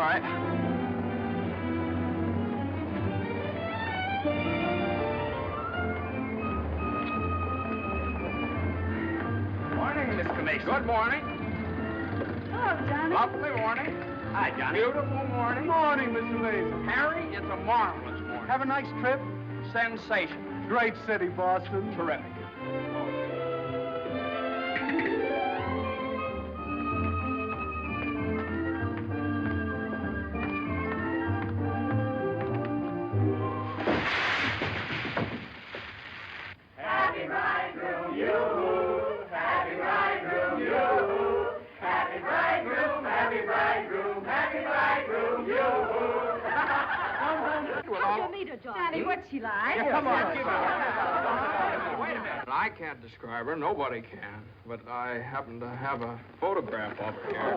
right. Morning, Mr. Mason. Good morning. Hello, Johnny. Lovely morning. Hi, Johnny. Beautiful morning. Morning, Mr. Mason. Harry, it's a marvelous morning. Have a nice trip? Sensation. Great city, Boston. Terrific. Happy bridegroom, you. Happy bridegroom, you. Happy bridegroom, happy bridegroom, happy bridegroom, you. How'd you meet her, Johnny? What's she like? Come on. Wait a minute. I can't describe her. Nobody can. But I happen to have a photograph of her here.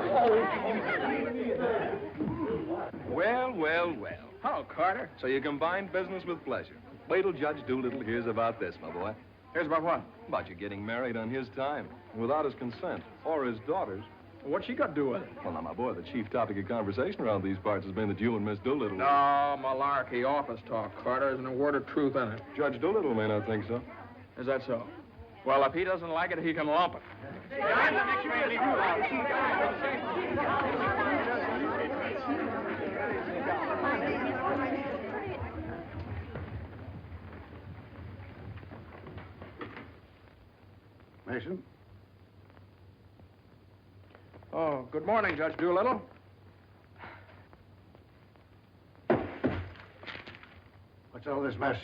Well, well, well. Hello, Carter. So you combine business with pleasure. Wait till Judge Doolittle hears about this, my boy. Here's about what? About you getting married on his time, without his consent, or his daughter's. What's she got to do with it? Well, now, my boy, the chief topic of conversation around these parts has been that you and Miss Doolittle... No, malarkey, office talk, Carter. Isn't a word of truth in it. Judge Doolittle may not think so. Is that so? Well, if he doesn't like it, he can lump it. Mason? Oh, good morning, Judge Doolittle. What's all this mess?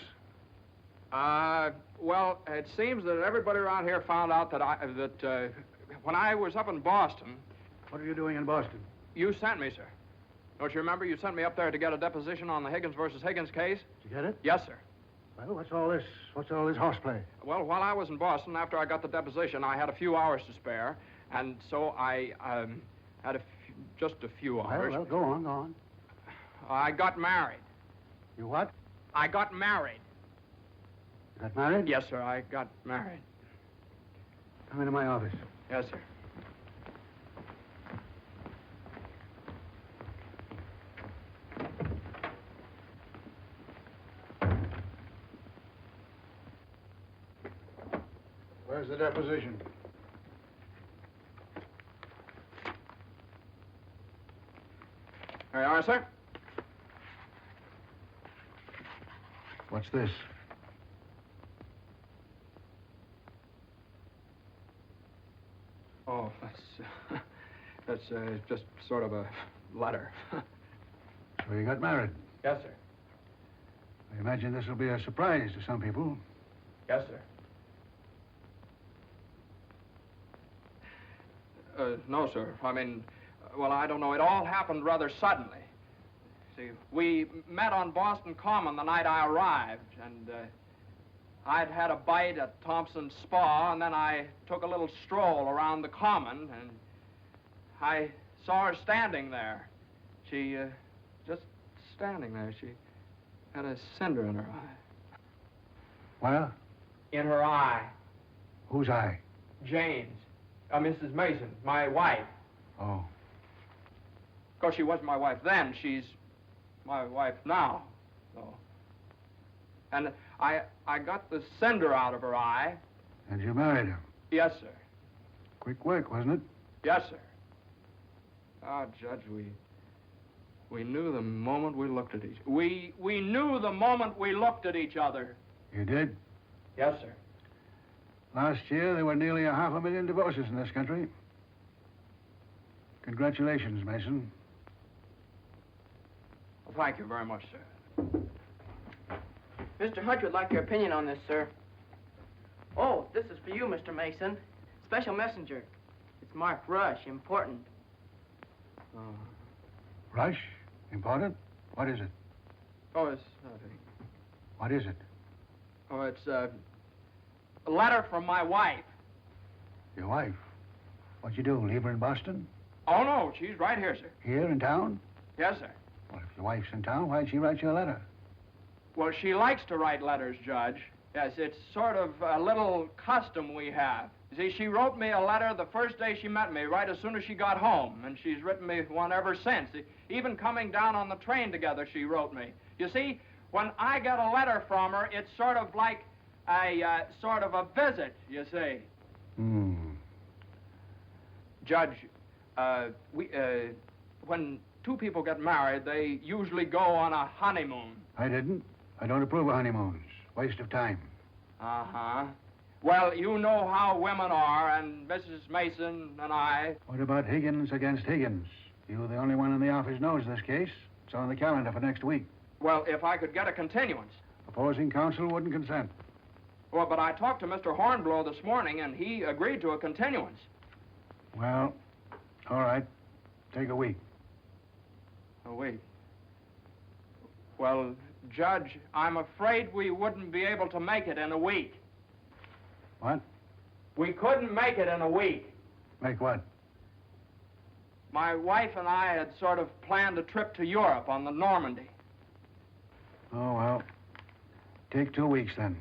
Well, it seems that everybody around here found out that when I was up in Boston... What are you doing in Boston? You sent me, sir. Don't you remember? You sent me up there to get a deposition on the Higgins versus Higgins case? Did you get it? Yes, sir. Well, what's all this horseplay? Well, while I was in Boston, after I got the deposition, I had a few hours to spare, and so I had just a few hours. Well, go on. I got married. You what? I got married. You got married? Yes, sir, I got married. Come into my office. Yes, sir. Where's the deposition? There you are, sir. What's this? Oh, that's just sort of a letter. So you got married. Yes, sir. I imagine this will be a surprise to some people. Yes, sir. No, sir. I mean, well, I don't know. It all happened rather suddenly. See, we met on Boston Common the night I arrived, and I'd had a bite at Thompson's Spa, and then I took a little stroll around the Common, and I saw her standing there. She, just standing there. She had a cinder in her eye. Well? In her eye. Whose eye? Jane's. Mrs. Mason, my wife. Oh. Of course, she wasn't my wife then. She's my wife now. So. And I got the cinder out of her eye. And you married her? Yes, sir. Quick work, wasn't it? Yes, sir. Ah, Judge, we knew the moment we looked at each other. We knew the moment we looked at each other. You did? Yes, sir. Last year, there were nearly 500,000 divorces in this country. Congratulations, Mason. Well, thank you very much, sir. Mr. Hutch would like your opinion on this, sir. Oh, this is for you, Mr. Mason. Special messenger. It's marked Rush, important. Rush? Important? What is it? Oh, it's nothing. What is it? Oh, it's a letter from my wife. Your wife? What'd you do, leave her in Boston? Oh, no, she's right here, sir. Here in town? Yes, sir. Well, if your wife's in town, why'd she write you a letter? Well, she likes to write letters, Judge. Yes, it's sort of a little custom we have. You see, she wrote me a letter the first day she met me, right as soon as she got home, and she's written me one ever since. Even coming down on the train together, she wrote me. You see, when I get a letter from her, it's sort of like a sort of a visit, you see. Judge, when two people get married, they usually go on a honeymoon. I didn't. I don't approve of honeymoons. Waste of time. Uh-huh. Well, you know how women are, and Mrs. Mason and I... What about Higgins against Higgins? You're the only one in the office knows this case. It's on the calendar for next week. Well, if I could get a continuance. Opposing counsel wouldn't consent. Well, but I talked to Mr. Hornblow this morning, and he agreed to a continuance. Well, all right. Take a week. A week? Well, Judge, I'm afraid we wouldn't be able to make it in a week. What? We couldn't make it in a week. Make what? My wife and I had sort of planned a trip to Europe on the Normandy. Oh, well. Take 2 weeks, then.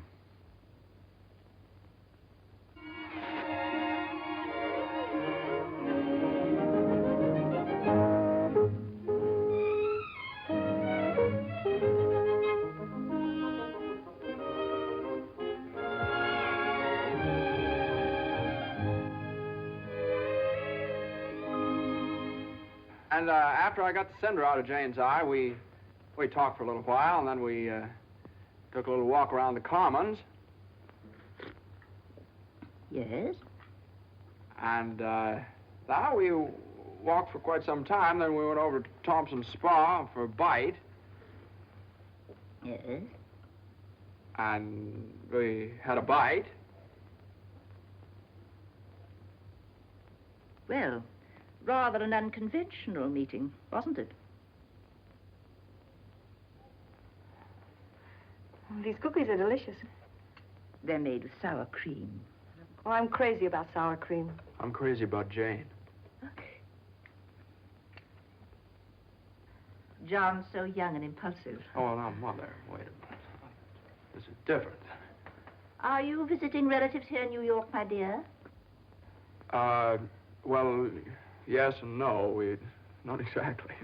And after I got the cinder out of Jane's eye, we talked for a little while, and then we took a little walk around the Commons. Yes? And now we walked for quite some time. Then we went over to Thompson's Spa for a bite. Yes? And we had a bite. Well, rather an unconventional meeting, wasn't it? These cookies are delicious. They're made with sour cream. Oh, I'm crazy about sour cream. I'm crazy about Jane. John's so young and impulsive. Oh, now, Mother, wait a minute. This is different. Are you visiting relatives here in New York, my dear? Well, yes and no. Not exactly.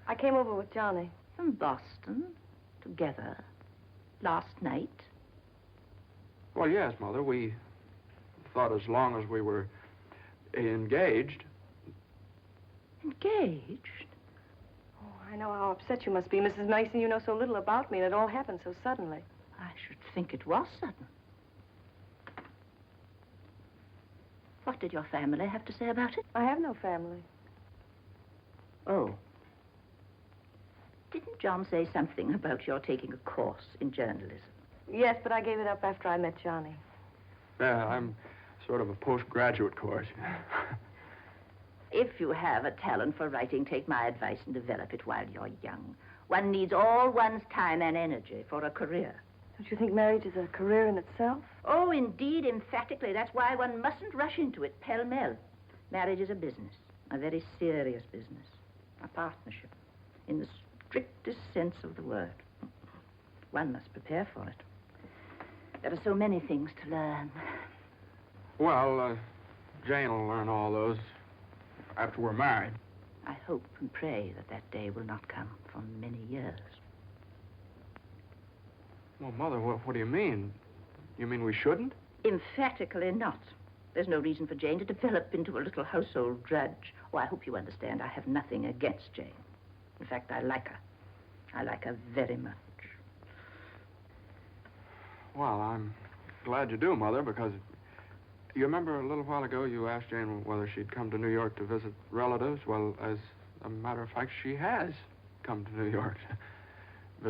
I came over with Johnny. From Boston, together, last night. Well, yes, Mother. We thought as long as we were engaged. Engaged? Oh, I know how upset you must be, Mrs. Mason. You know so little about me, and it all happened so suddenly. I should think it was sudden. What did your family have to say about it? I have no family. Oh. Didn't John say something about your taking a course in journalism? Yes, but I gave it up after I met Johnny. Yeah, I'm sort of a postgraduate course. If you have a talent for writing, take my advice and develop it while you're young. One needs all one's time and energy for a career. Don't you think marriage is a career in itself? Oh, indeed, emphatically. That's why one mustn't rush into it pell-mell. Marriage is a business, a very serious business, a partnership, in the strictest sense of the word. One must prepare for it. There are so many things to learn. Well, Jane will learn all those after we're married. I hope and pray that that day will not come for many years. Well, Mother, what do you mean? You mean we shouldn't? Emphatically not. There's no reason for Jane to develop into a little household drudge. Oh, I hope you understand. I have nothing against Jane. In fact, I like her. I like her very much. Well, I'm glad you do, Mother, because you remember a little while ago you asked Jane whether she'd come to New York to visit relatives? Well, as a matter of fact, she has come to New York to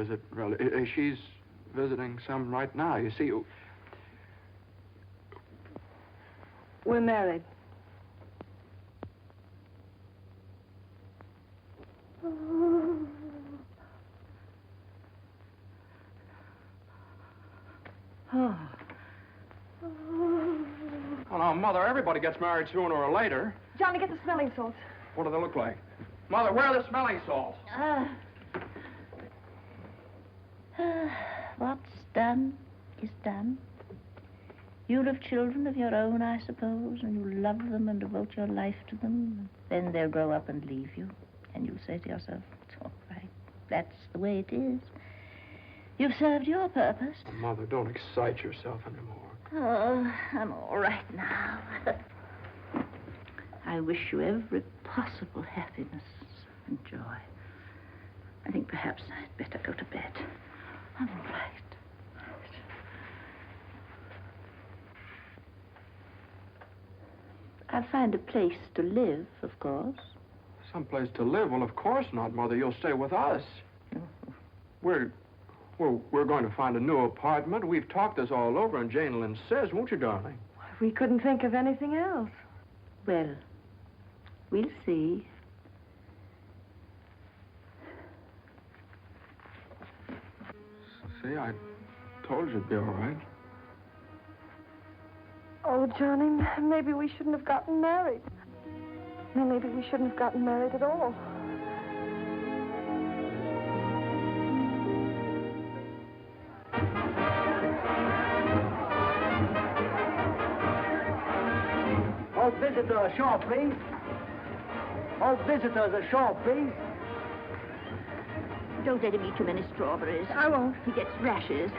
visit relatives. She's visiting some right now. You see, We're married. Oh. well, now, Mother, everybody gets married sooner or later. Johnny, get the smelling salts. What do they look like? Mother, where are the smelling salts? What's done is done. You'll have children of your own, I suppose, and you'll love them and devote your life to them. Then they'll grow up and leave you, and you'll say to yourself, it's all right. That's the way it is. You've served your purpose. Mother, don't excite yourself anymore. Oh, I'm all right now. I wish you every possible happiness and joy. I think perhaps I'd better go to bed. I'm all right. I'll find a place to live, of course. Someplace to live? Well, of course not, Mother. You'll stay with us. We're going to find a new apartment. We've talked this all over, and Jane will insist, won't you, darling? We couldn't think of anything else. Well, we'll see. See, I told you it'd be all right. Oh, Johnny, maybe we shouldn't have gotten married. Maybe we shouldn't have gotten married at all. All visitors ashore, please. All visitors ashore, please. Don't let him eat too many strawberries. I won't. He gets rashes.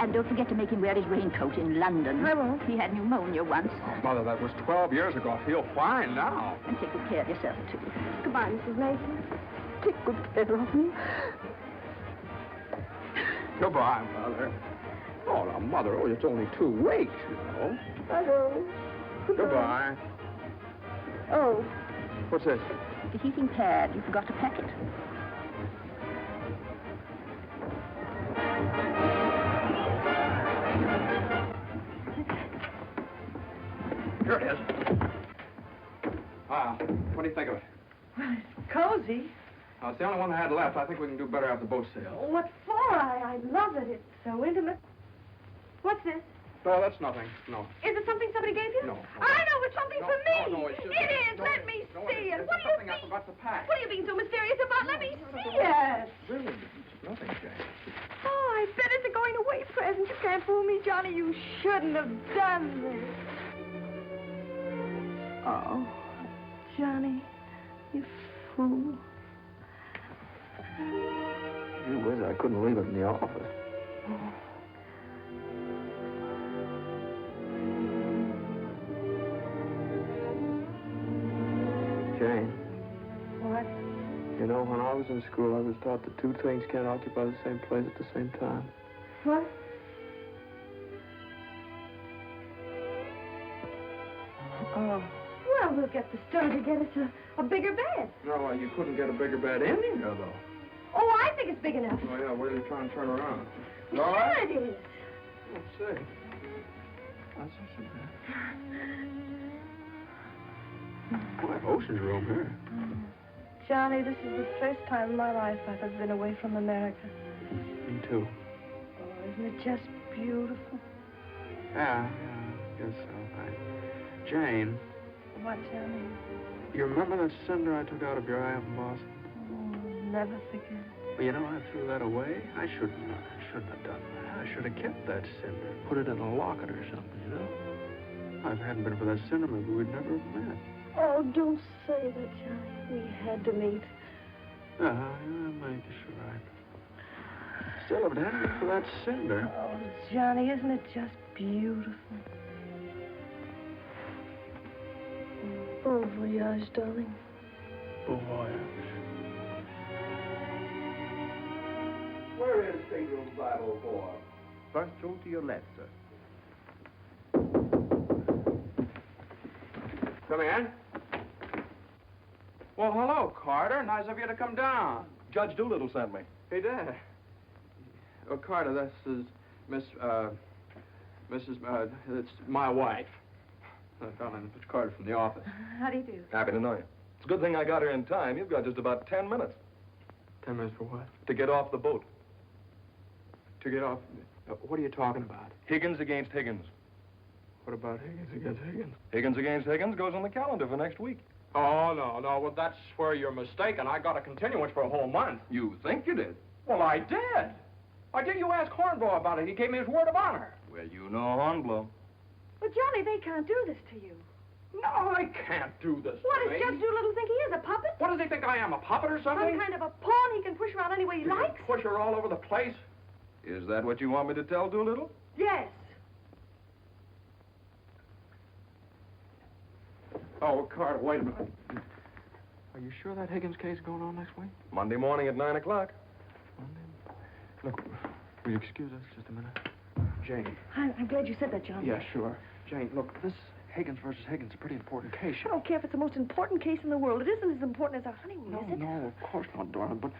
And don't forget to make him wear his raincoat in London. I won't. He had pneumonia once. Oh, Mother, that was 12 years ago. I feel fine now. And take good care of yourself, too. Goodbye, Mrs. Mason. Take good care of me. Goodbye, Mother. Oh, now, Mother, it's only 2 weeks, you know. I know. Goodbye. Oh. What's this? The heating pad. You forgot to pack it. Here it is. What do you think of it? Well, it's cozy. It's the only one I had left. I think we can do better after boat sale. What for? I love it. It's so intimate. What's this? No, that's nothing. No. Is it something somebody gave you? No. I know, it's something for me. No, it's just... It is. Let me see it. What do you something I forgot to pack. What are you being so mysterious about? Let me see it. Really? It's nothing, Jane. Oh, I bet it's a going-away present. You can't fool me, Johnny. You shouldn't have done this. Oh, Johnny, you fool. Gee whiz, I couldn't leave it in the office. Jane. What? You know, when I was in school, I was taught that 2 things can't occupy the same place at the same time. What? Oh. Well, we'll get the store to get us a bigger bed. No, you couldn't get a bigger bed in here, though. Oh, I think it's big enough. Oh, yeah, where are you trying to turn around? Sure it is. Let's see. That's just a Boy, ocean's room here. Johnny, this is the first time in my life I've ever been away from America. Me too. Oh, isn't it just beautiful? Yeah, I guess so. Jane. What, Johnny? You remember that cinder I took out of your eye up in Boston? Oh, never forget. Well, you know, I threw that away. I shouldn't have done that. I should have kept that cinder, put it in a locket or something, you know? If it hadn't been for that cinder, maybe we'd never have met. Oh, don't say that, Johnny. We had to meet. Yeah, I guess you're right. Still, if it hadn't been for that cinder... Oh, Johnny, isn't it just beautiful? Bon voyage, darling. Bon voyage. Where is stateroom 504? First room to your left, sir. Come in. Well, hello, Carter. Nice of you to come down. Judge Doolittle sent me. He did. Oh, Carter, this is it's my wife. Darling, it's Carter from the office. How do you do? Happy to know you. It's a good thing I got here in time. You've got just about 10 minutes 10 minutes for what? to get off the boat. To get off... what are you talking about? Higgins against Higgins. What about Higgins against Higgins? Higgins against Higgins goes on the calendar for next week. Oh, no. Well, that's where you're mistaken. I got a continuance for a whole month. You think you did? Well, I did. You ask Hornblower about it. He gave me his word of honor. Well, you know Hornblow. Well, Johnny, they can't do this to you. No, they can't do this What to does me. Judge Doolittle think he is, a puppet? What does he think I am, a puppet or something? Some kind of a pawn he can push around any way he You can likes? push her all over the place. Is that what you want me to tell Doolittle? Yes. Oh, Carter, wait a minute. Are you sure that Higgins case is going on next week? Monday morning at 9 o'clock. Monday? Look, will you excuse us just a minute? Jane. I'm glad you said that, Johnny. Yeah, sure. Jane, look, this Higgins versus Higgins is a pretty important case. I don't care if it's the most important case in the world. It isn't as important as our honeymoon, is it? No, of course not, darling, but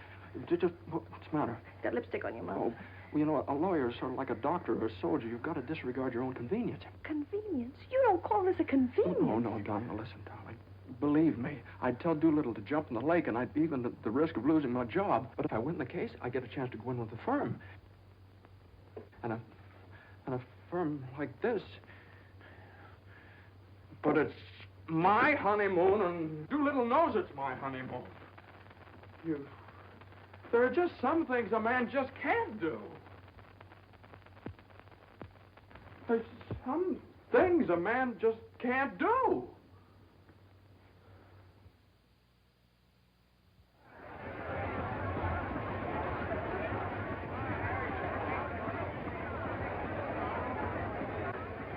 what's the matter? Got lipstick on your mouth. Oh, well, you know, a lawyer is sort of like a doctor or a soldier. You've got to disregard your own convenience. Convenience? You don't call this a convenience. No, darling, listen, darling. Believe me, I'd tell Doolittle to jump in the lake, and I'd be even the risk of losing my job. But if I win the case, I get a chance to go in with the firm. And a firm like this. But it's my honeymoon, and Doolittle knows it's my honeymoon. There are just some things a man just can't do. There's some things a man just can't do.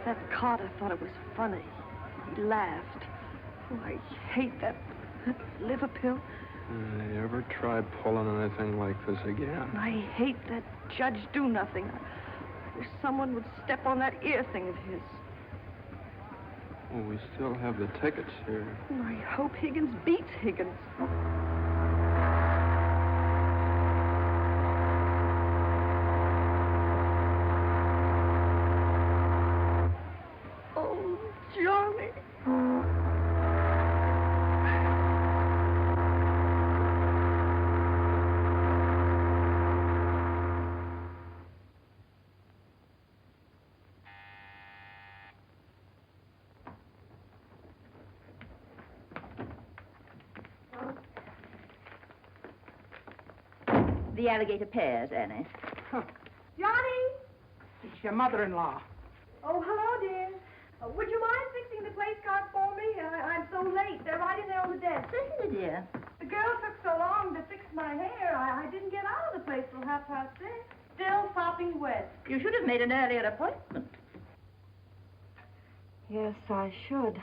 That Carter thought it was funny. He laughed. Oh, I hate that liver pill. You ever try pulling anything like this again? I hate that Judge Do-Nothing. I wish someone would step on that ear thing of his. Oh, we still have the tickets here. I hope Higgins beats Higgins. Oh, Johnny. The alligator pears, Annie. Johnny! It's your mother-in-law. Oh, hello, dear. Would you mind fixing the place cards for me? I'm so late. They're right in there on the desk. Certainly, dear. The girl took so long to fix my hair, I didn't get out of the place till 6:30. Still sopping wet. You should have made an earlier appointment. Yes, I should.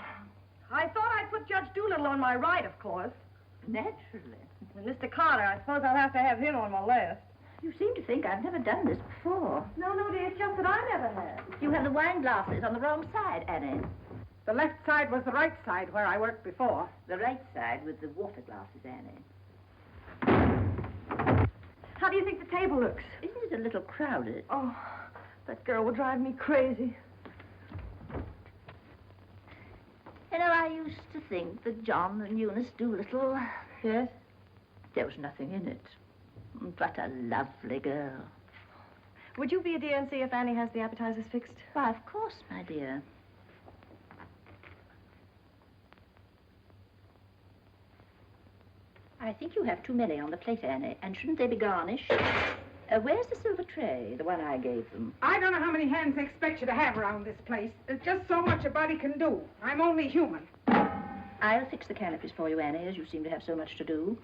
I thought I'd put Judge Doolittle on my right, of course. Naturally. And Mr. Carter, I suppose I'll have to have him on my left. You seem to think I've never done this before. No, dear, it's just that I never have. You have the wine glasses on the wrong side, Annie. The left side was the right side where I worked before. The right side with the water glasses, Annie. How do you think the table looks? Isn't it a little crowded? Oh, that girl will drive me crazy. You know, I used to think that John and Eunice Doolittle... Yes? There was nothing in it. But a lovely girl. Would you be a dear and see if Annie has the appetizers fixed? Why, of course, my dear. I think you have too many on the plate, Annie. And shouldn't they be garnished? Where's the silver tray, the one I gave them? I don't know how many hands they expect you to have around this place. There's just so much a body can do. I'm only human. I'll fix the canopies for you, Annie, as you seem to have so much to do.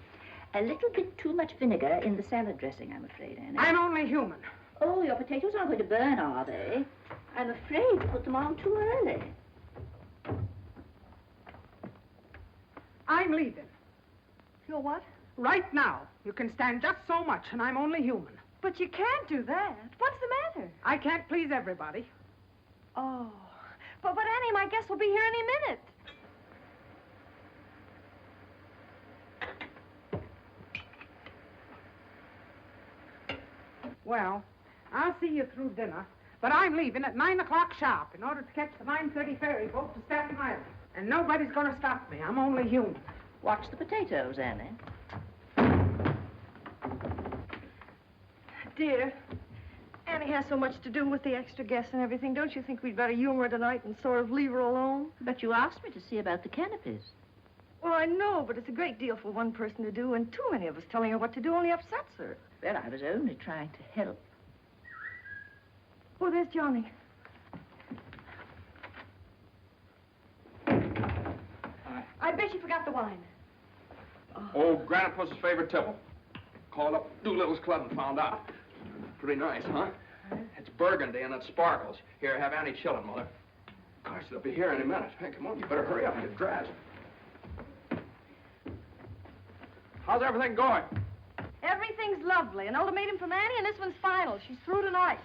A little bit too much vinegar in the salad dressing, I'm afraid, Annie. I'm only human. Oh, your potatoes aren't going to burn, are they? I'm afraid you put them on too early. I'm leaving. You're what? Right now. You can stand just so much, and I'm only human. But you can't do that. What's the matter? I can't please everybody. Oh. But Annie, my guest will be here any minute. Well, I'll see you through dinner, but I'm leaving at 9 o'clock sharp in order to catch the 9:30 ferry boat to Staten Island. And nobody's going to stop me. I'm only human. Watch the potatoes, Annie. Dear, Annie has so much to do with the extra guests and everything. Don't you think we'd better humor her tonight and sort of leave her alone? But you asked me to see about the canopies. Well, I know, but it's a great deal for one person to do, and too many of us telling her what to do only upsets her. Well, I was only trying to help. Oh, there's Johnny. I bet you forgot the wine. Oh, Granite Puss's favorite tipple. Called up Doolittle's club and found out. Pretty nice, huh? It's burgundy and it sparkles. Here, have Annie chill it, Mother. Gosh, they'll be here any minute. Hey, come on, you better hurry up and get dressed. How's everything going? Everything's lovely. An ultimatum from Annie, and this one's final. She's through tonight.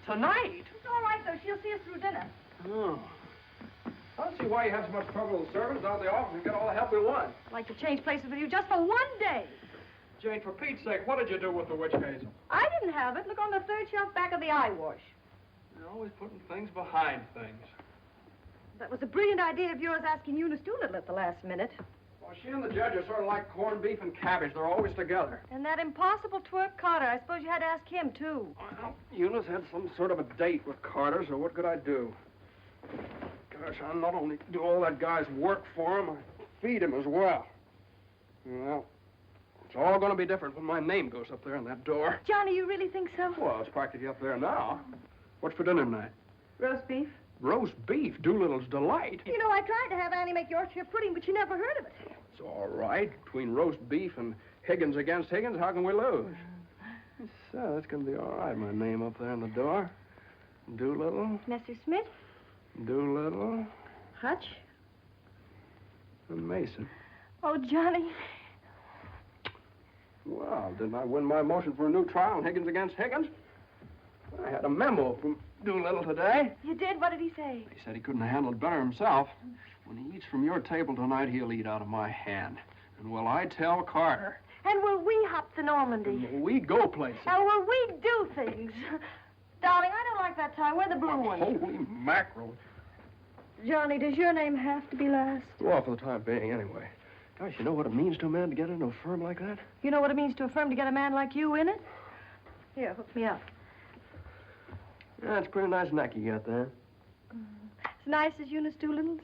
Tonight? It's all right, though. She'll see us through dinner. Oh. I don't see why you have so much trouble with the servants out of the office and get all the help we want. I'd like to change places with you just for one day. Jane, for Pete's sake, what did you do with the witch hazel? I didn't have it. Look on the third shelf back of the eye wash. You're always putting things behind things. That was a brilliant idea of yours asking Eunice Doolittle at the last minute. Well, she and the judge are sort of like corned beef and cabbage. They're always together. And that impossible twerp Carter, I suppose you had to ask him, too. Well, Eunice had some sort of a date with Carter, so what could I do? Gosh, I not only do all that guy's work for him, I feed him as well. Well, it's all going to be different when my name goes up there on that door. Johnny, you really think so? Well, it's practically up there now. What's for dinner tonight? Roast beef. Roast beef, Doolittle's delight. You know, I tried to have Annie make Yorkshire pudding, but she never heard of it. It's all right. Between roast beef and Higgins against Higgins, how can we lose? So, that's going to be all right, my name up there on the door. Doolittle, Messrs. Smith? Doolittle, Hutch? and Mason. Oh, Johnny. Well, didn't I win my motion for a new trial on Higgins against Higgins? I had a memo from Doolittle today. You did? What did he say? He said he couldn't have handled it better himself. When he eats from your table tonight, he'll eat out of my hand. And will I tell Carter? And will we hop to Normandy? And will we go places? And will we do things? Darling, I don't like that tie. Wear the blue one. Holy mackerel. Johnny, does your name have to be last? Well, for the time being, anyway. Gosh, you know what it means to a man to get into a firm like that? You know what it means to a firm to get a man like you in it? Here, hook me up. Yeah, it's a pretty nice neck you got there. As nice as Eunice Doolittle's?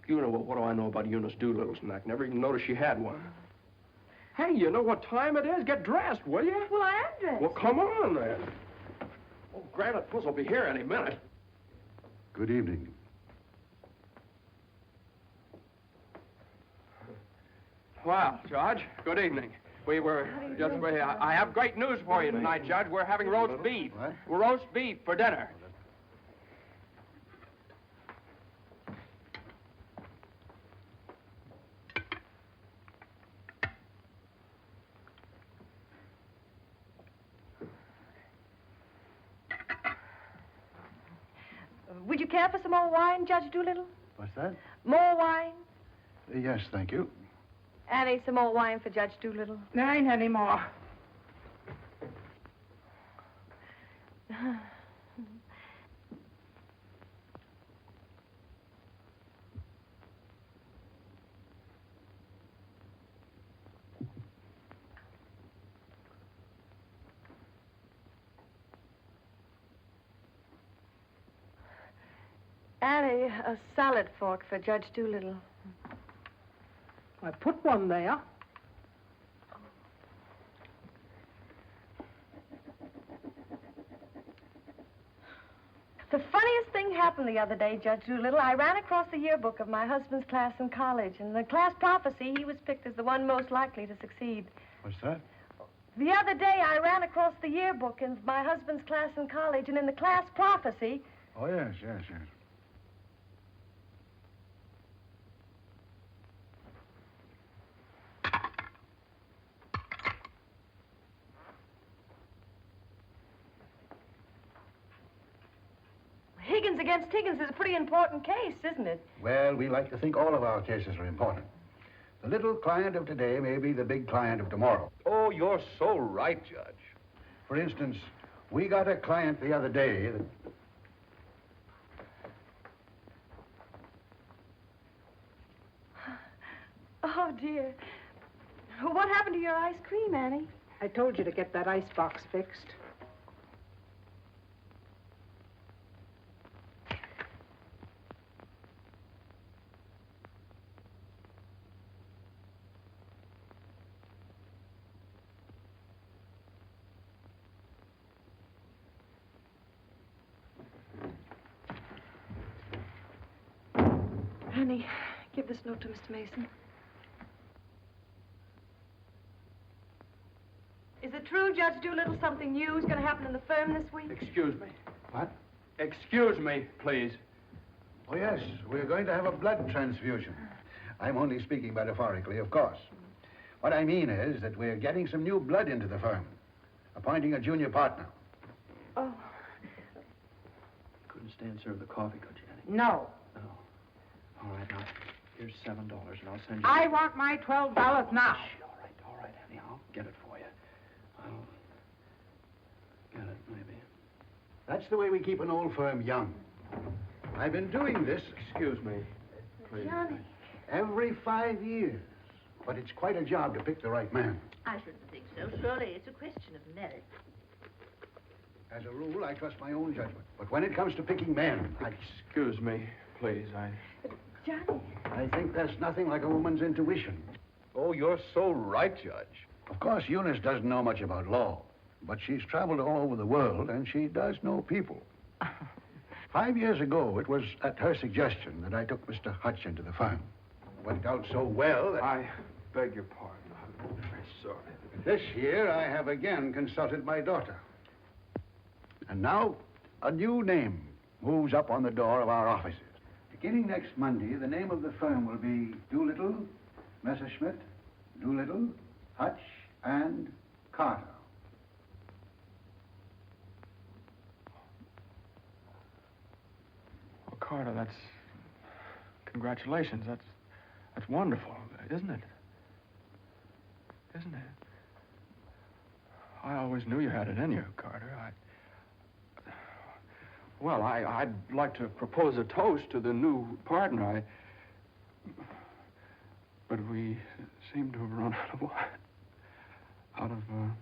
You know, what do I know about Eunice Doolittle's neck? Never even noticed she had one. Hey, you know what time it is? Get dressed, will you? Well, I am dressed. Well, come on, then. Oh, Granite Puss will be here any minute. Good evening. Well, Judge, good evening. We were just... I have great news for you tonight, Judge. We're having roast beef. What? Roast beef for dinner. Would you care for some more wine, Judge Doolittle? What's that? More wine? Yes, thank you. Annie, some more wine for Judge Doolittle. There ain't any more. Annie, a salad fork for Judge Doolittle. I put one there. The funniest thing happened the other day, Judge Doolittle. I ran across the yearbook of my husband's class in college. In the class prophecy, he was picked as the one most likely to succeed. What's that? The other day, I ran across the yearbook in my husband's class in college, and in the class prophecy... Oh, yes, yes, yes. Higgins against Higgins is a pretty important case, isn't it? Well, we like to think all of our cases are important. The little client of today may be the big client of tomorrow. Oh, you're so right, Judge. For instance, we got a client the other day that... Oh, dear. What happened to your ice cream, Annie? I told you to get that icebox fixed. Annie, give this note to Mr. Mason. true, Judge Doolittle? Something new is going to happen in the firm this week? Excuse me. What? Excuse me, please. Oh, yes. We're going to have a blood transfusion. I'm only speaking metaphorically, of course. What I mean is that we're getting some new blood into the firm, appointing a junior partner. Oh. Couldn't stand serve the coffee, could you, Annie? No. No. All right, now, here's $7, and I'll send you... I want my $12 now. Shh, all right, Annie, I'll get it for you. I'll get it, maybe. That's the way we keep an old firm young. I've been doing this Excuse me, please. Johnny. every 5 years. But it's quite a job to pick the right man. I shouldn't think so. Surely it's a question of merit. As a rule, I trust my own judgment. But when it comes to picking men, Excuse me, please, Johnny. I think there's nothing like a woman's intuition. Oh, you're so right, Judge. Of course, Eunice doesn't know much about law, but she's traveled all over the world, and she does know people. 5 years ago, it was at her suggestion that I took Mr. Hutch into the firm. It went out so well that... I beg your pardon. I'm very sorry. This year, I have again consulted my daughter. And now, a new name moves up on the door of our offices. Beginning next Monday, the name of the firm will be Doolittle, Messerschmitt, Doolittle, Hutch, and Carter. Well, Carter, that's... Congratulations. That's wonderful, isn't it? Isn't it? I always knew you had it in you, Carter. Well, I'd like to propose a toast to the new partner. But we seem to have run out of wine.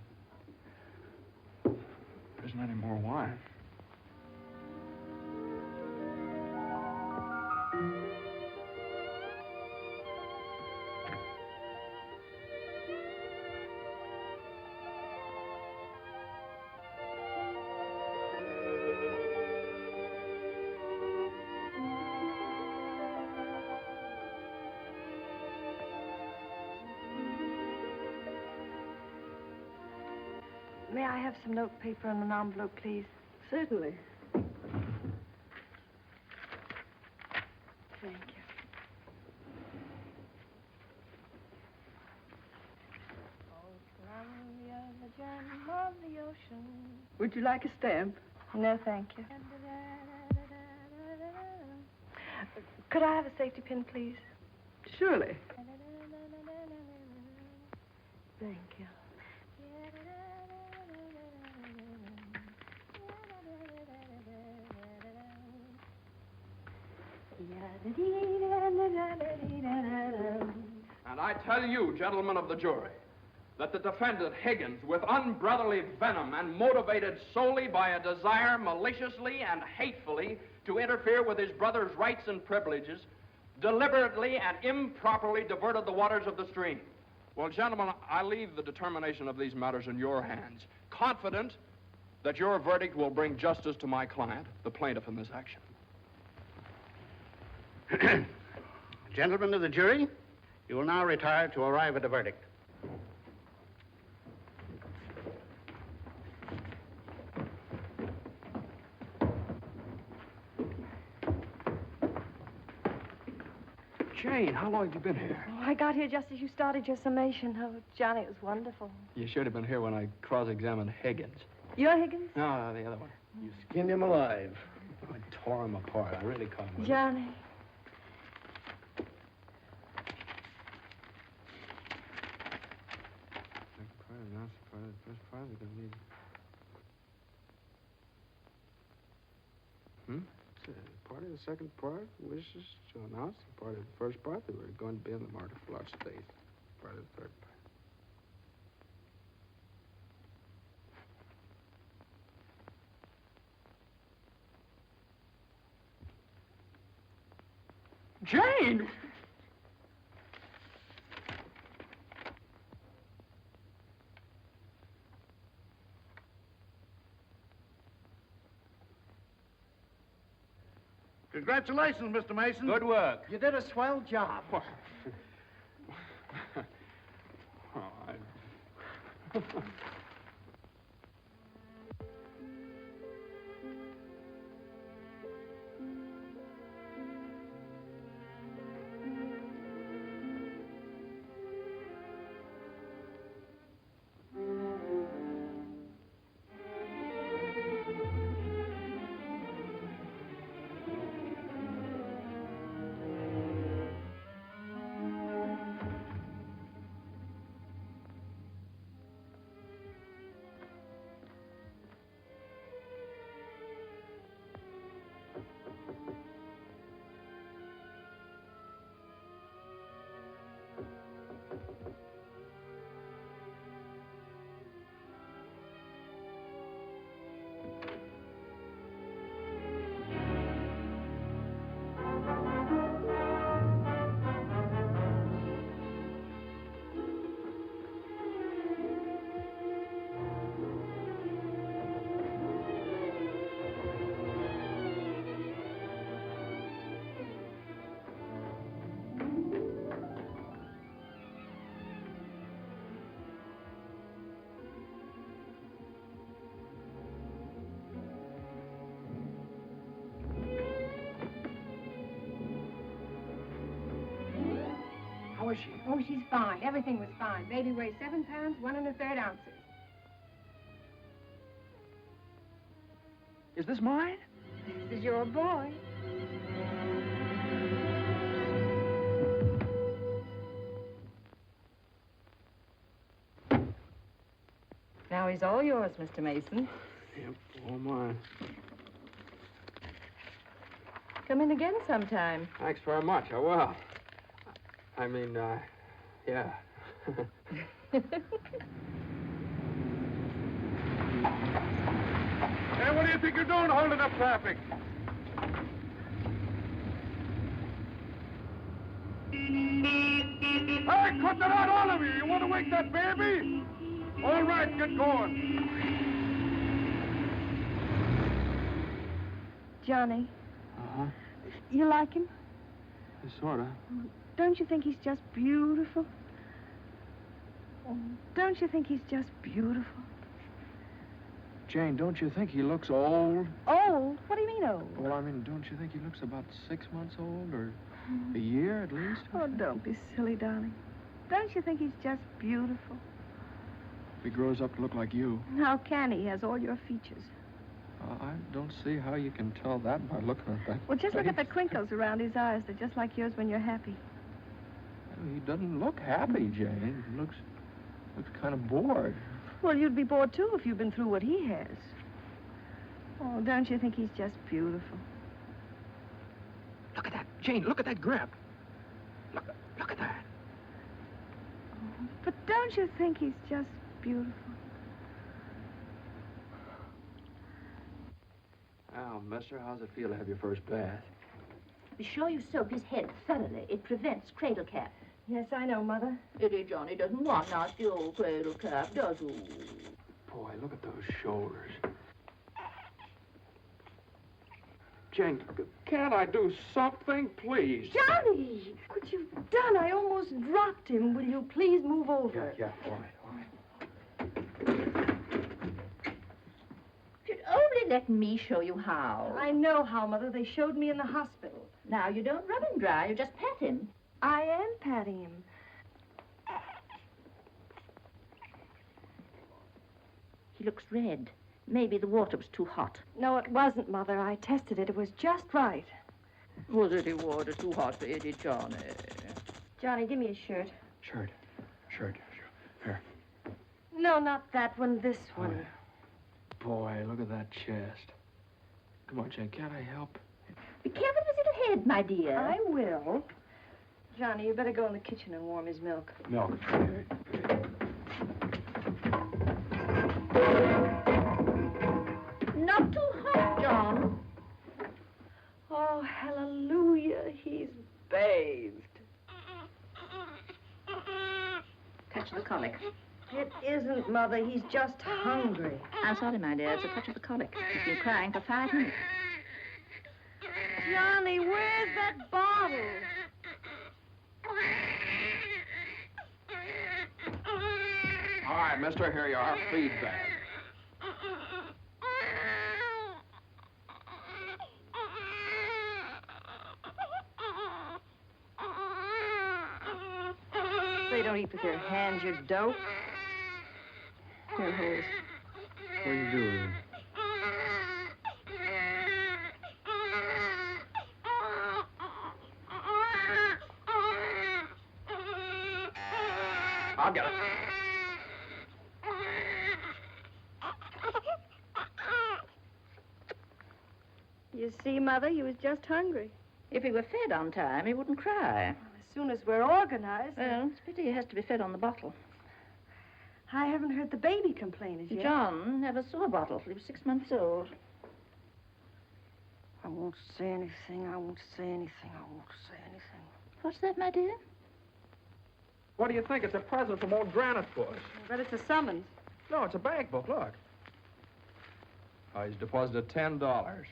There isn't any more wine. May I have some note paper and an envelope, please? Certainly. Thank you. Oh, Columbia, the gem of the ocean. Would you like a stamp? No, thank you. Could I have a safety pin, please? Surely. Thank you. And I tell you, gentlemen of the jury, that the defendant, Higgins, with unbrotherly venom and motivated solely by a desire maliciously and hatefully to interfere with his brother's rights and privileges, deliberately and improperly diverted the waters of the stream. Well, gentlemen, I leave the determination of these matters in your hands, confident that your verdict will bring justice to my client, the plaintiff in this action. Gentlemen of the jury, you will now retire to arrive at a verdict. Jane, how long have you been here? Oh, I got here just as you started your summation. Oh, Johnny, it was wonderful. You should have been here when I cross-examined Higgins. You're Higgins? No, the other one. You skinned him alive. I tore him apart. I really caught him with it. Johnny. Part of the second part wishes to announce the part of the first part that we're going to be in the martyr for large space. Part of the third part. Jane! Congratulations, Mr. Mason. Good work. You did a swell job. was she? Oh, she's fine. Everything was fine. Baby weighs 7 pounds, 1 1/3 ounces. Is this mine? This is your boy. Now he's all yours, Mr. Mason. Yep, all mine. Come in again sometime. Thanks very much. I will. I mean, yeah. Hey, what do you think you're doing holding up traffic? Hey, cut that out, all of you! You want to wake that baby? All right, get going. Johnny, Uh-huh. you like him? Sort of. Don't you think he's just beautiful? Don't you think he's just beautiful? Jane, don't you think he looks old? Old? What do you mean old? Well, I mean, don't you think he looks about 6 months old, or a year at least? Oh, don't be silly, darling. Don't you think he's just beautiful? If he grows up to look like you. How can he? He has all your features. I don't see how you can tell that by looking at that. Well, just look at the face. crinkles around his eyes. They're just like yours when you're happy. He doesn't look happy, Jane. He looks kind of bored. Well, you'd be bored, too, if you'd been through what he has. Oh, don't you think he's just beautiful? Look at that, Jane. Look at that grip. Look at that. But don't you think he's just beautiful? Well, mister, how's it feel to have your first bath? Be sure you soak his head thoroughly. It prevents cradle cap. Yes, I know, Mother. Pity Johnny doesn't want nasty old cradle cap, does he? Boy, look at those shoulders. Jane, can't I do something, please? Johnny! What you've done, I almost dropped him. Will you please move over? Yeah, all right. If you'd only let me show you how. I know how, Mother. They showed me in the hospital. Now, you don't rub him dry, you just pat him. I am patting him. He looks red. Maybe the water was too hot. No, it wasn't, Mother. I tested it. It was just right. Was it the water too hot for Eddie, Johnny? Johnny, give me a shirt. Shirt. Here. No, not that one. This one. Boy, look at that chest. Come on, Jane, can't I help? Be careful with his little head, my dear. I will. Johnny, you better go in the kitchen and warm his milk. Milk. Not too hot, John. Oh, hallelujah. He's bathed. Touch the colic. It isn't, Mother. He's just hungry. I'm sorry, my dear. It's a touch of the colic. He's been crying for 5 minutes. Johnny, where's that bottle? All right, mister, here you are. Feed bag. They don't eat with their hands, you dope. Here, hold. What are you doing? I'll get it. You see, Mother, he was just hungry. If he were fed on time, he wouldn't cry. As soon as we're organized. Well, it's a pity he has to be fed on the bottle. I haven't heard the baby complain as yet. John never saw a bottle. He was 6 months old. I won't say anything. I won't say anything. I won't say anything. What's that, my dear? What do you think? It's a present from old Granite Bush. I bet it's a summons. No, it's a bank book. Look. Oh, he's deposited $10.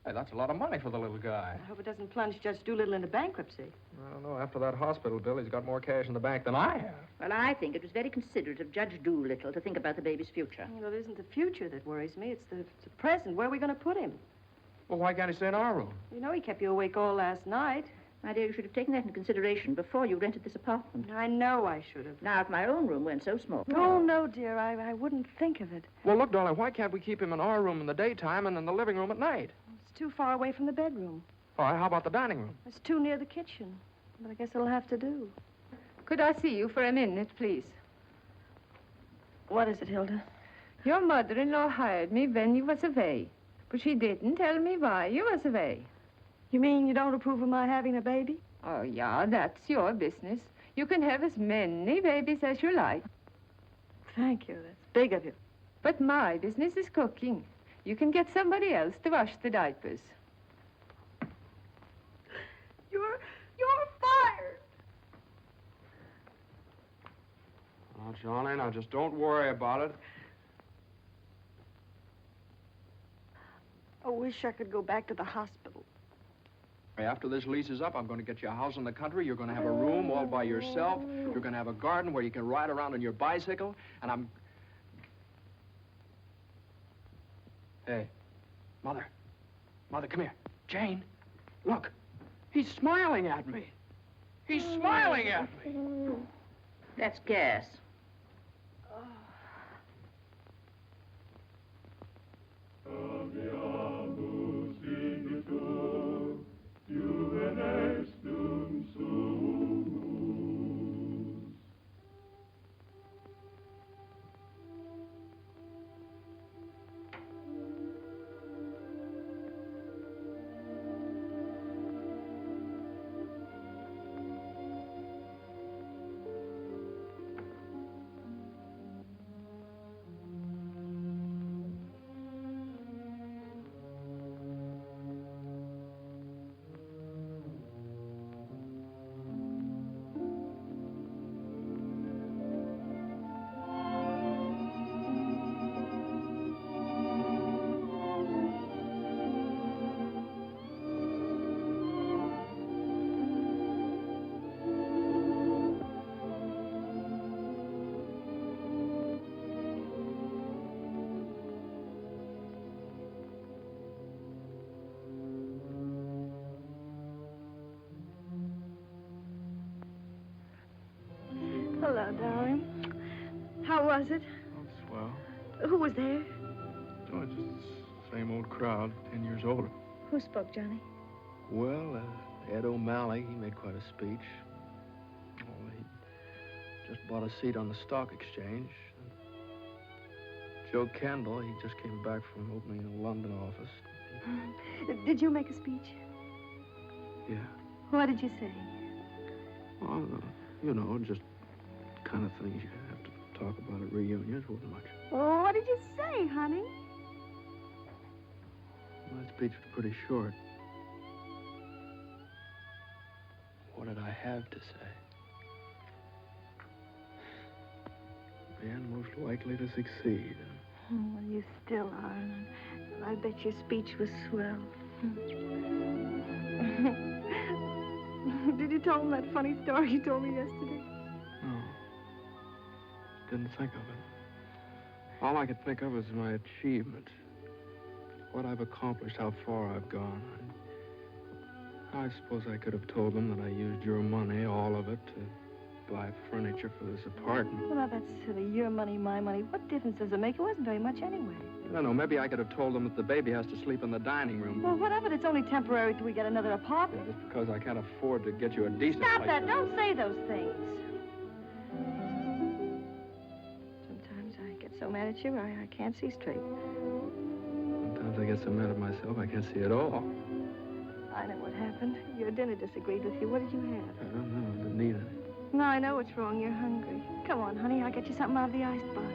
Hey, that's a lot of money for the little guy. I hope it doesn't plunge Judge Doolittle into bankruptcy. I don't know. After that hospital bill, he's got more cash in the bank than I have. Well, I think it was very considerate of Judge Doolittle to think about the baby's future. Well, it isn't the future that worries me. It's the present. Where are we going to put him? Well, why can't he stay in our room? You know he kept you awake all last night. My dear, you should have taken that into consideration before you rented this apartment. I know I should have. Now, if my own room weren't so small. Oh, no, dear. I wouldn't think of it. Well, look, darling, why can't we keep him in our room in the daytime and in the living room at night? It's too far away from the bedroom. All right, how about the dining room? It's too near the kitchen. But I guess it'll have to do. Could I see you for a minute, please? What is it, Hilda? Your mother-in-law hired me when you was away. But she didn't tell me why you was away. You mean you don't approve of my having a baby? Oh, yeah, that's your business. You can have as many babies as you like. Thank you. That's big of you. But my business is cooking. You can get somebody else to wash the diapers. You're fired. Oh, Johnny, now just don't worry about it. I wish I could go back to the hospital. After this lease is up, I'm going to get you a house in the country. You're going to have a room all by yourself. You're going to have a garden where you can ride around on your bicycle. And I'm... Hey, Mother. Mother, come here. Jane, look. He's smiling at me. He's smiling at me. That's gas. Hello, darling. How was it? Oh, swell. Who was there? Oh, just the same old crowd, 10 years older. Who spoke, Johnny? Well, Ed O'Malley, he made quite a speech. Oh, he just bought a seat on the stock exchange. Joe Kendall, he just came back from opening a London office. Did you make a speech? Yeah. What did you say? Well, you know, just kind of things you have to talk about at reunions. Wasn't much. Oh, what did you say, honey? Well, that speech was pretty short. What did I have to say? Man most likely to succeed. Oh, well, you still are. I bet your speech was swell. Did you tell him that funny story you told me yesterday? No. Didn't think of it. All I could think of was my achievements. What I've accomplished, how far I've gone. I suppose I could have told them that I used your money, all of it, to buy furniture for this apartment. Well, now, that's silly. Your money, my money. What difference does it make? It wasn't very much anyway. I don't know. Maybe I could have told them that the baby has to sleep in the dining room. Well, what of it? It's only temporary till we get another apartment. Just because I can't afford to get you a decent Stop place that. to Don't live. say those things. Sometimes I get so mad at you, I can't see straight. Sometimes I get so mad at myself, I can't see at all. I know what happened. Your dinner disagreed with you. What did you have? I don't know. I didn't eat it. No, I know what's wrong. You're hungry. Come on, honey. I'll get you something out of the icebox.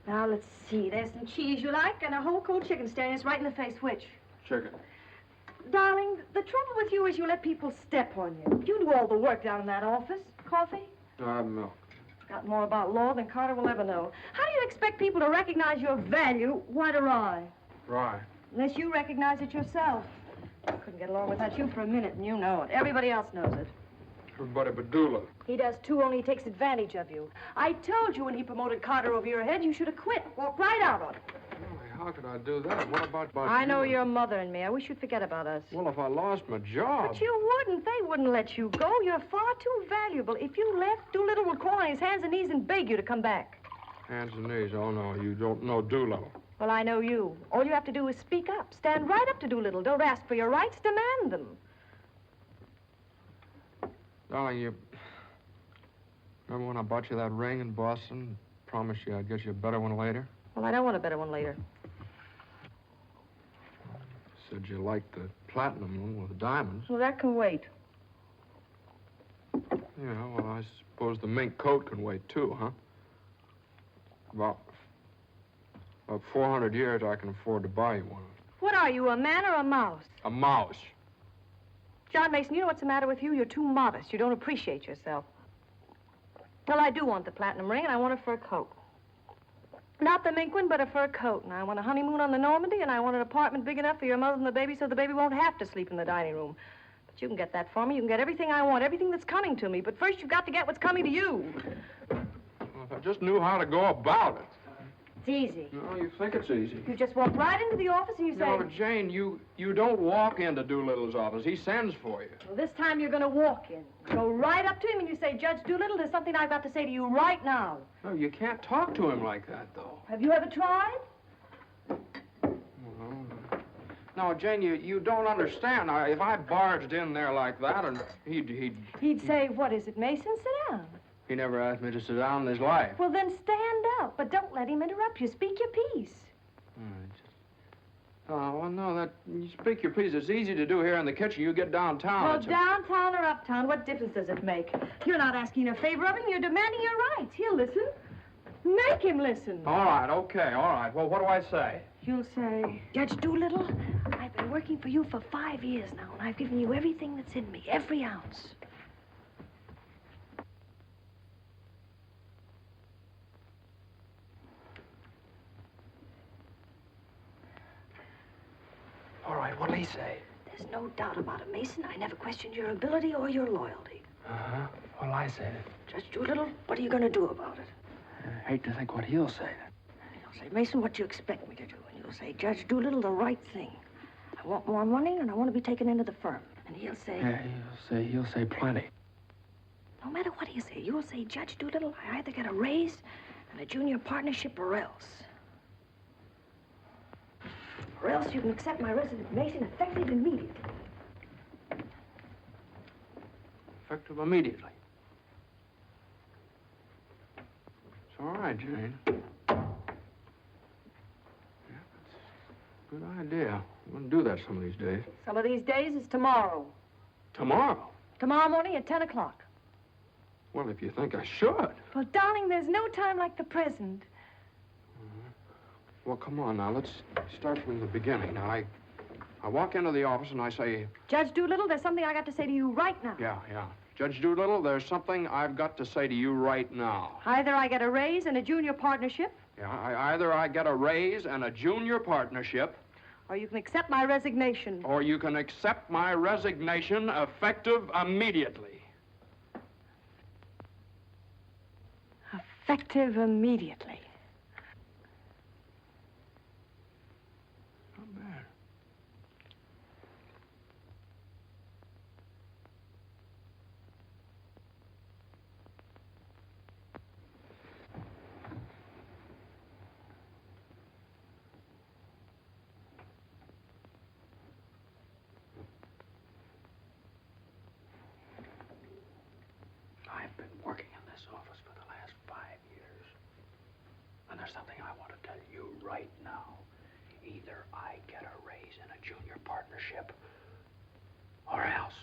Now, let's see. There's some cheese you like and a whole cold chicken staring us right in the face. Which? Chicken. Darling, the trouble with you is you let people step on you. You do all the work down in that office. Coffee? Milk. Got more about law than Carter will ever know. How do you expect people to recognize your value, white or rye? Rye. Unless you recognize it yourself. I couldn't get along without you for a minute, and you know it. Everybody else knows it. Everybody but Doolittle. He does too, only he takes advantage of you. I told you when he promoted Carter over your head, you should have quit. Walked right out on him. Why, how could I do that? What about I know you? your mother and me. I wish you'd forget about us. Well, if I lost my job... But you wouldn't. They wouldn't let you go. You're far too valuable. If you left, Doolittle would crawl on his hands and knees and beg you to come back. Hands and knees. Oh, no, you don't know Doolittle. Well, I know you. All you have to do is speak up. Stand right up to Doolittle. Don't ask for your rights. Demand them. Darling, you... Remember when I bought you that ring in Boston? Promised you I'd get you a better one later? Well, I don't want a better one later. Said you liked the platinum one with the diamonds. Well, that can wait. Yeah, well, I suppose the mink coat can wait, too, huh? About 400 years, I can afford to buy you one. What are you, a man or a mouse? A mouse. John Mason, you know what's the matter with you? You're too modest. You don't appreciate yourself. Well, I do want the platinum ring, and I want a fur coat. Not the mink one, but a fur coat. And I want a honeymoon on the Normandy, and I want an apartment big enough for your mother and the baby so the baby won't have to sleep in the dining room. But you can get that for me. You can get everything I want, everything that's coming to me. But first, you've got to get what's coming to you. Well, if I just knew how to go about it. It's easy. No, you think it's easy. You just walk right into the office and you say... No, Jane, you don't walk into Doolittle's office. He sends for you. Well, this time you're going to walk in. Go right up to him and you say, Judge Doolittle, there's something I've got to say to you right now. No, you can't talk to him like that, though. Have you ever tried? No, Jane, you don't understand. If I barged in there like that, and He'd say, what is it, Mason? Sit down. He never asked me to sit down in his life. Well, then stand up, but don't let him interrupt you. Speak your piece. Oh, well, no, you speak your piece. It's easy to do here in the kitchen. You get downtown. Well, downtown or uptown, what difference does it make? You're not asking a favor of him. You're demanding your rights. He'll listen. Make him listen. All right, okay, all right. Well, what do I say? You'll say, Judge Doolittle, I've been working for you for 5 years now, and I've given you everything that's in me, every ounce. All right, what'll he say? There's no doubt about it, Mason. I never questioned your ability or your loyalty. Uh-huh. What'll I say? Judge Doolittle, what are you going to do about it? I hate to think what he'll say. He'll say, Mason, what do you expect me to do? And you'll say, Judge Doolittle, the right thing. I want more money, and I want to be taken into the firm. And he'll say... Yeah, he'll say plenty. No matter what he'll say, you'll say, Judge Doolittle, I either get a raise and a junior partnership or else. Or else you can accept my resignation effective immediately. Effective immediately. It's all right, Jane. Yeah, that's a good idea. I'm going to do that some of these days. Some of these days is tomorrow. Tomorrow? Tomorrow morning at 10 o'clock. Well, if you think I should. Well, darling, there's no time like the present. Well, come on now. Let's start from the beginning. Now, I walk into the office and I say... Judge Doolittle, there's something I got to say to you right now. Yeah. Judge Doolittle, there's something I've got to say to you right now. Either I get a raise and a junior partnership... Yeah, either I get a raise and a junior partnership... Or you can accept my resignation. Or you can accept my resignation effective immediately. Effective immediately. Not bad. I've been working in this office for the last 5 years. And there's something I want to tell you right now. Either I get a raise and a junior partnership, or else.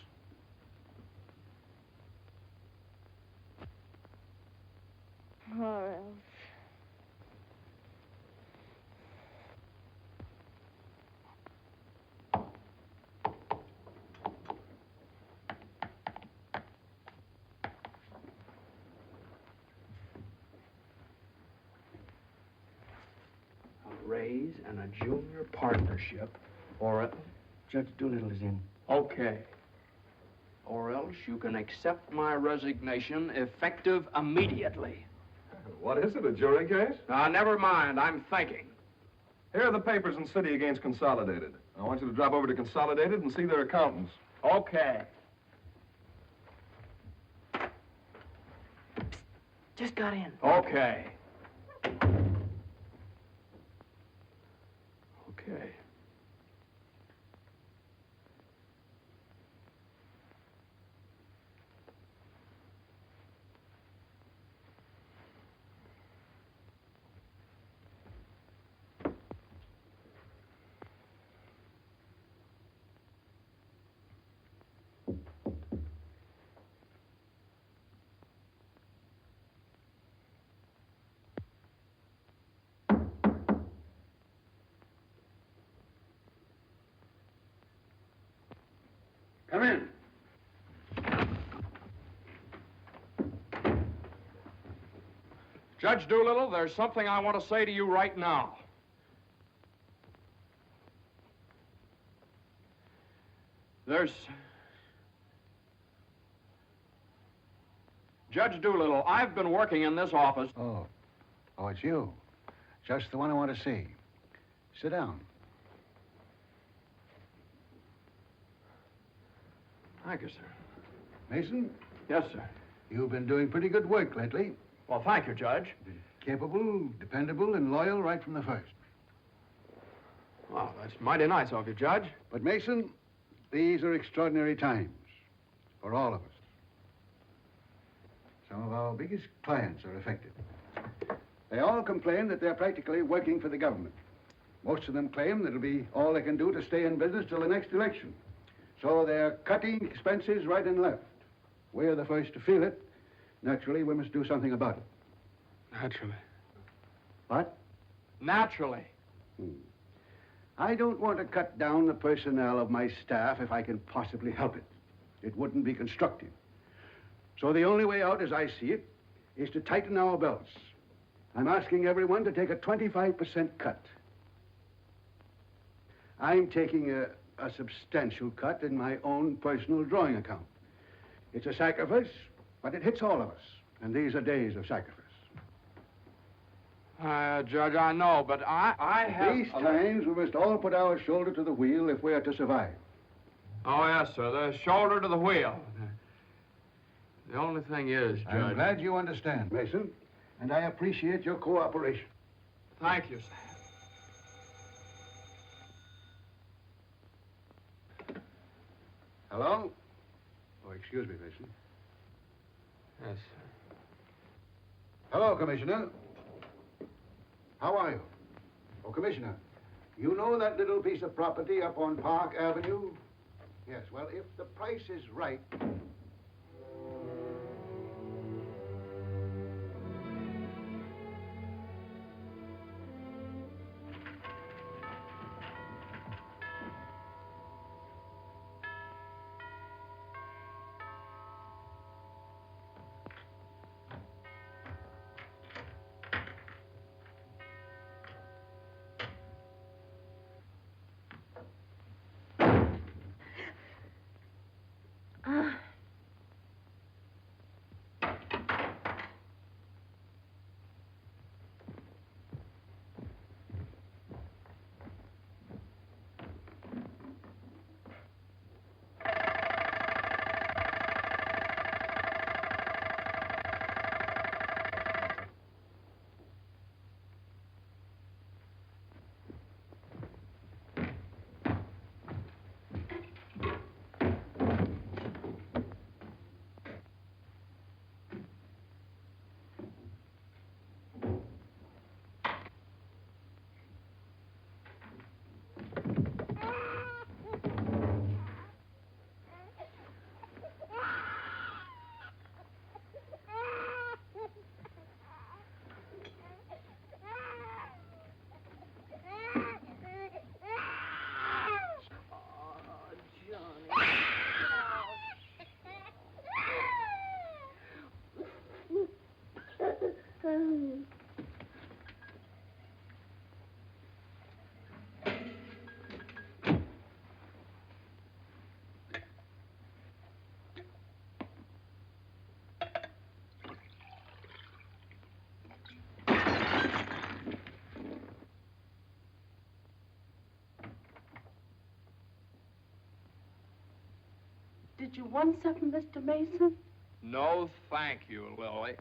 Or else. Raise and a junior partnership, or a... Judge Doolittle is in. Okay. or else you can accept my resignation effective immediately. What is it, a jury case? Never mind, I'm thinking. Here are the papers in city against Consolidated. I want you to drop over to Consolidated and see their accountants. Okay. Just got in. Okay. Okay. Come in. Judge Doolittle, there's something I want to say to you right now. Judge Doolittle, I've been working in this office. Oh, it's you. Just the one I want to see. Sit down. Thank you, sir. Mason, Yes, sir. you've been doing pretty good work lately. Well, thank you, Judge. Capable, dependable, and loyal right from the first. Well, that's mighty nice of you, Judge. But, Mason, these are extraordinary times for all of us. Some of our biggest clients are affected. They all complain that they're practically working for the government. Most of them claim that it'll be all they can do to stay in business till the next election. So they're cutting expenses right and left. We're the first to feel it. Naturally, we must do something about it. Naturally. What? Naturally. I don't want to cut down the personnel of my staff if I can possibly help it. It wouldn't be constructive. So the only way out, as I see it, is to tighten our belts. I'm asking everyone to take a 25% cut. I'm taking a substantial cut in my own personal drawing account. It's a sacrifice, but it hits all of us. And these are days of sacrifice. Judge, I know, but I have... These times, we must all put our shoulder to the wheel if we are to survive. Oh, yes, sir. The shoulder to the wheel. The only thing is, Judge... I'm glad you understand, Mason, and I appreciate your cooperation. Thank you, sir. Hello? Oh, excuse me, Mason. Yes, sir. Hello, Commissioner. How are you? Oh, Commissioner, you know that little piece of property up on Park Avenue? Yes, well, if the price is right... Did you want something, Mr. Mason? No, thank you, Lily.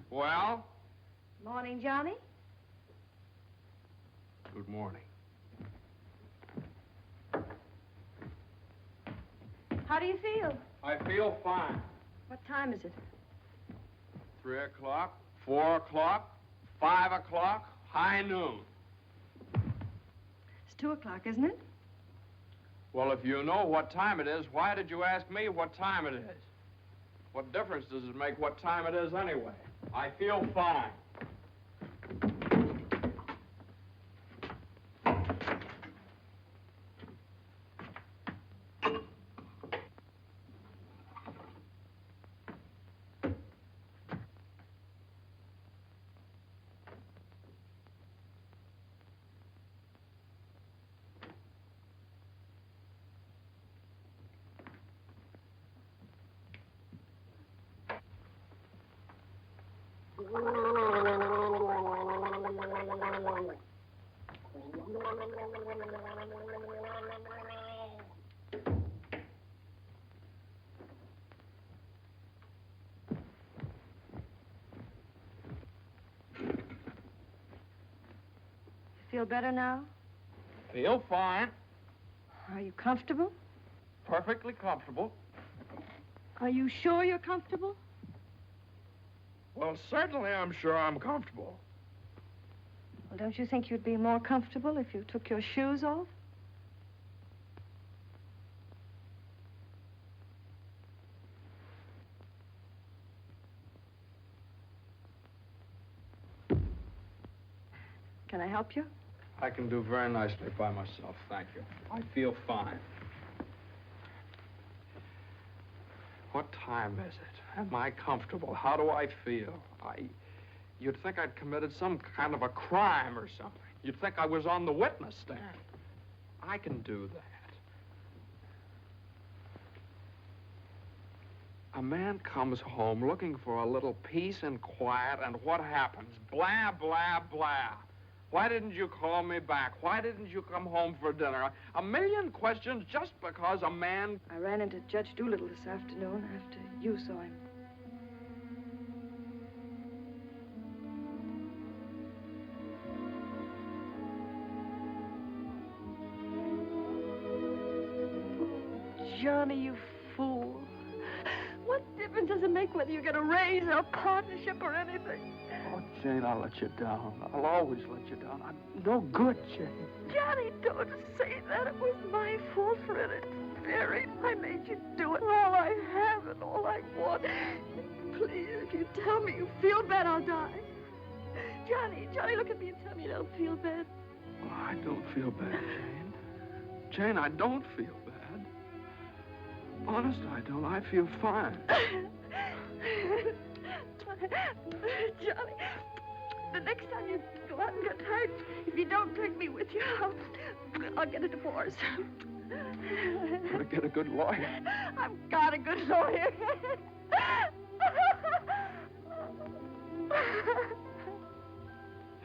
Well? Morning, Johnny. Good morning. How do you feel? I feel fine. What time is it? 3 o'clock, 4 o'clock, 5 o'clock, high noon. It's 2 o'clock, isn't it? Well, if you know what time it is, why did you ask me what time it is? What difference does it make what time it is anyway? I feel fine. Feel better now? Feel fine. Are you comfortable? Perfectly comfortable. Are you sure you're comfortable? Well, certainly I'm sure I'm comfortable. Well, don't you think you'd be more comfortable if you took your shoes off? Can I help you? I can do very nicely by myself, thank you. I feel fine. What time is it? Am I comfortable? How do I feel? You'd think I'd committed some kind of a crime or something. You'd think I was on the witness stand. I can do that. A man comes home looking for a little peace and quiet, and what happens? Blah, blah, blah. Why didn't you call me back? Why didn't you come home for dinner? A million questions just because a man... I ran into Judge Doolittle this afternoon after you saw him. Johnny, you fool. What difference does it make whether you get a raise or a partnership or anything? Oh, Jane, I'll let you down. I'll always let you down. I'm no good, Jane. Johnny, don't say that. It was my fault for interfering. I made you do it. All I have and all I want. Please, if you tell me you feel bad, I'll die. Johnny, look at me and tell me you don't feel bad. Oh, I don't feel bad, Jane. Jane, I don't feel bad. Honest, I don't. I feel fine. Johnny, the next time you go out and get hurt, if you don't take me with you, I'll get a divorce. Gotta get a good lawyer. I've got a good lawyer.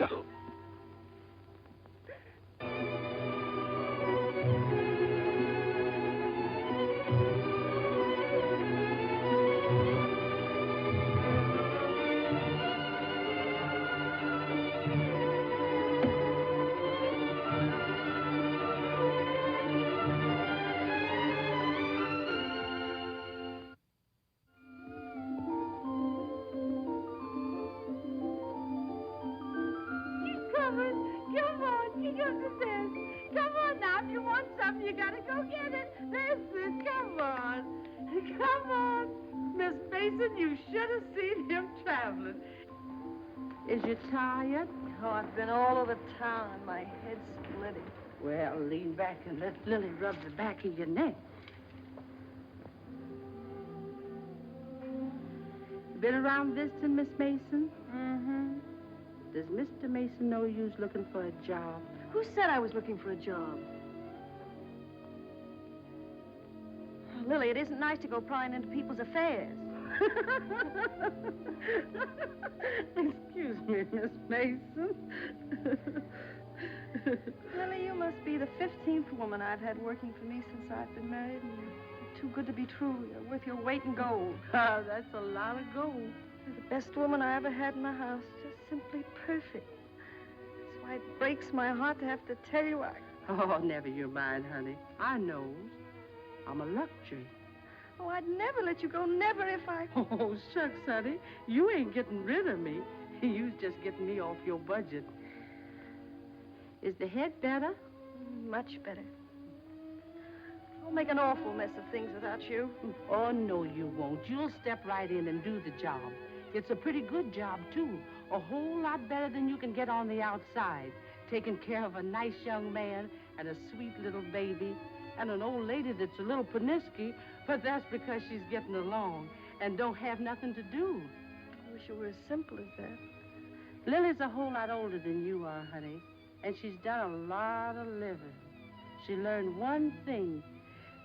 No. Is you tired? Oh, I've been all over town and my head's splitting. Well, lean back and let Lily rub the back of your neck. Been around visiting, Miss Mason? Mm-hmm. Does Mr. Mason know you's looking for a job? Who said I was looking for a job? Lily, it isn't nice to go prying into people's affairs. Excuse me, Miss Mason. Lily, you must be the 15th woman I've had working for me since I've been married, and you're too good to be true. You're worth your weight in gold. Ah, that's a lot of gold. You're the best woman I ever had in my house. Just simply perfect. That's why it breaks my heart to have to tell you Oh, never you mind, honey. I knows. I'm a luxury. Oh, I'd never let you go, never if I... Oh, shucks, honey. You ain't getting rid of me. You's just getting me off your budget. Is the head better? Much better. I'll make an awful mess of things without you. Oh, no, you won't. You'll step right in and do the job. It's a pretty good job, too. A whole lot better than you can get on the outside. Taking care of a nice young man and a sweet little baby and an old lady that's a little paniski, but that's because she's getting along and don't have nothing to do. I wish it were as simple as that. Lily's a whole lot older than you are, honey, and she's done a lot of living. She learned one thing.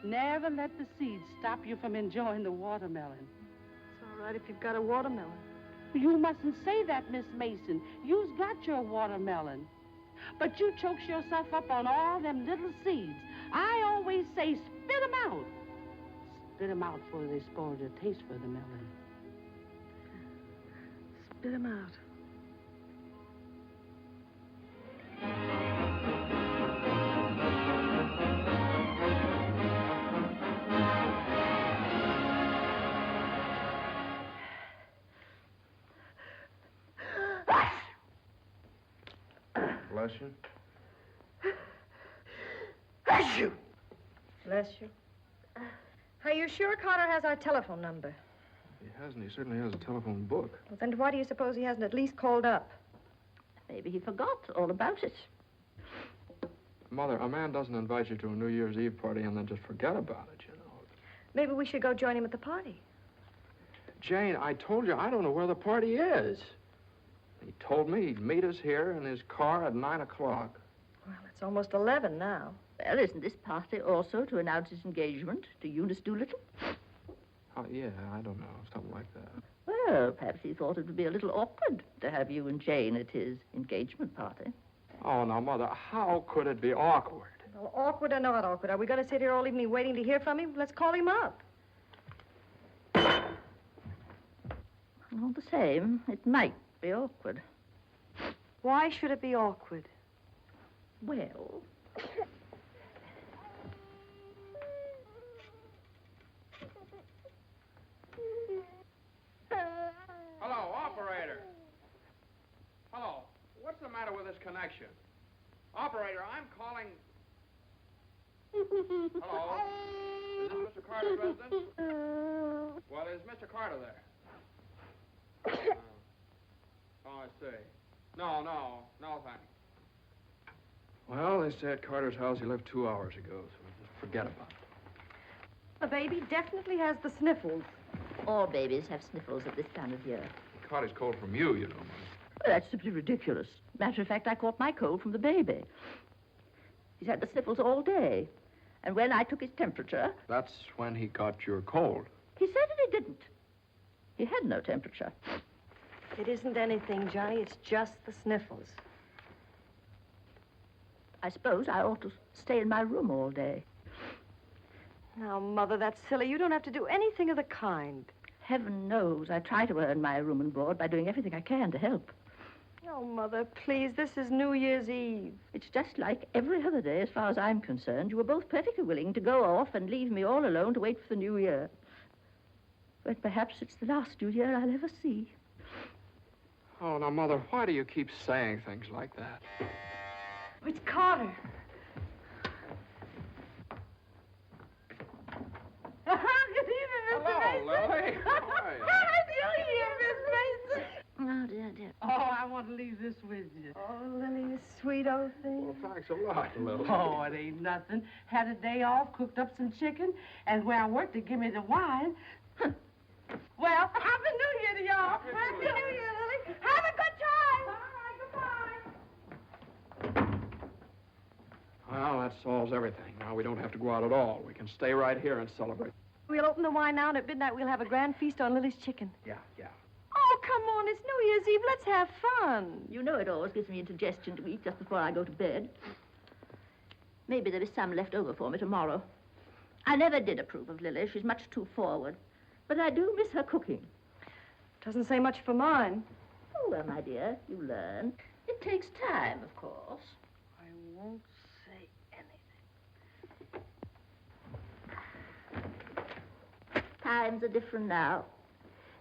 Never let the seeds stop you from enjoying the watermelon. It's all right if you've got a watermelon. You mustn't say that, Miss Mason. You's got your watermelon. But you chokes yourself up on all them little seeds. I always say, spit 'em out. Spit 'em out before they spoil their taste for the melon. Spit 'em out. Bless you. Bless you. Bless you. Are you sure Carter has our telephone number? He hasn't. He certainly has a telephone book. Well, then why do you suppose he hasn't at least called up? Maybe he forgot all about it. Mother, a man doesn't invite you to a New Year's Eve party and then just forget about it, you know. Maybe we should go join him at the party. Jane, I told you I don't know where the party is. He told me he'd meet us here in his car at 9 o'clock. Well, it's almost 11 now. Well, isn't this party also to announce his engagement to Eunice Doolittle? Oh, yeah, I don't know, something like that. Well, perhaps he thought it would be a little awkward to have you and Jane at his engagement party. Oh, now, Mother, how could it be awkward? Well, awkward or not awkward, are we going to sit here all evening waiting to hear from him? Let's call him up. All the same, it might be awkward. Why should it be awkward? Well... Hello, operator. Hello. What's the matter with this connection? Operator, I'm calling... Hello? Is this Mr. Carter's residence? Well, is Mr. Carter there? Oh, I see. No, thanks. Well, they say at Carter's house he left 2 hours ago, so just forget about it. The baby definitely has the sniffles. All babies have sniffles at this time of year. He caught his cold from you, you know. Well, that's simply ridiculous. Matter of fact, I caught my cold from the baby. He's had the sniffles all day. And when I took his temperature... That's when he got your cold. He certainly didn't. He had no temperature. It isn't anything, Johnny. It's just the sniffles. I suppose I ought to stay in my room all day. Now, Mother, that's silly. You don't have to do anything of the kind. Heaven knows I try to earn my room and board by doing everything I can to help. Oh, Mother, please, this is New Year's Eve. It's just like every other day as far as I'm concerned. You were both perfectly willing to go off and leave me all alone to wait for the New Year. But perhaps it's the last New Year I'll ever see. Oh, now, Mother, why do you keep saying things like that? It's Carter. Good evening, Mr. Hello, Mason. Lily. How are you? Happy New Year, Miss Mason. Oh, dear. Oh, I want to leave this with you. Oh, Lily, you sweet old thing. Well, thanks a lot, Lily. Oh, it ain't nothing. Had a day off, cooked up some chicken, and where I worked, they give me the wine. Well, Happy New Year to y'all. Happy New Year. Lily. Have a good time. All right, goodbye. Well, that solves everything. Now we don't have to go out at all. We can stay right here and celebrate. We'll open the wine now, and at midnight we'll have a grand feast on Lily's chicken. Yeah. Oh, come on. It's New Year's Eve. Let's have fun. You know it always gives me indigestion to eat just before I go to bed. Maybe there is some left over for me tomorrow. I never did approve of Lily. She's much too forward. But I do miss her cooking. Doesn't say much for mine. Oh, well, my dear, you learn. It takes time, of course. I won't say anything. Times are different now.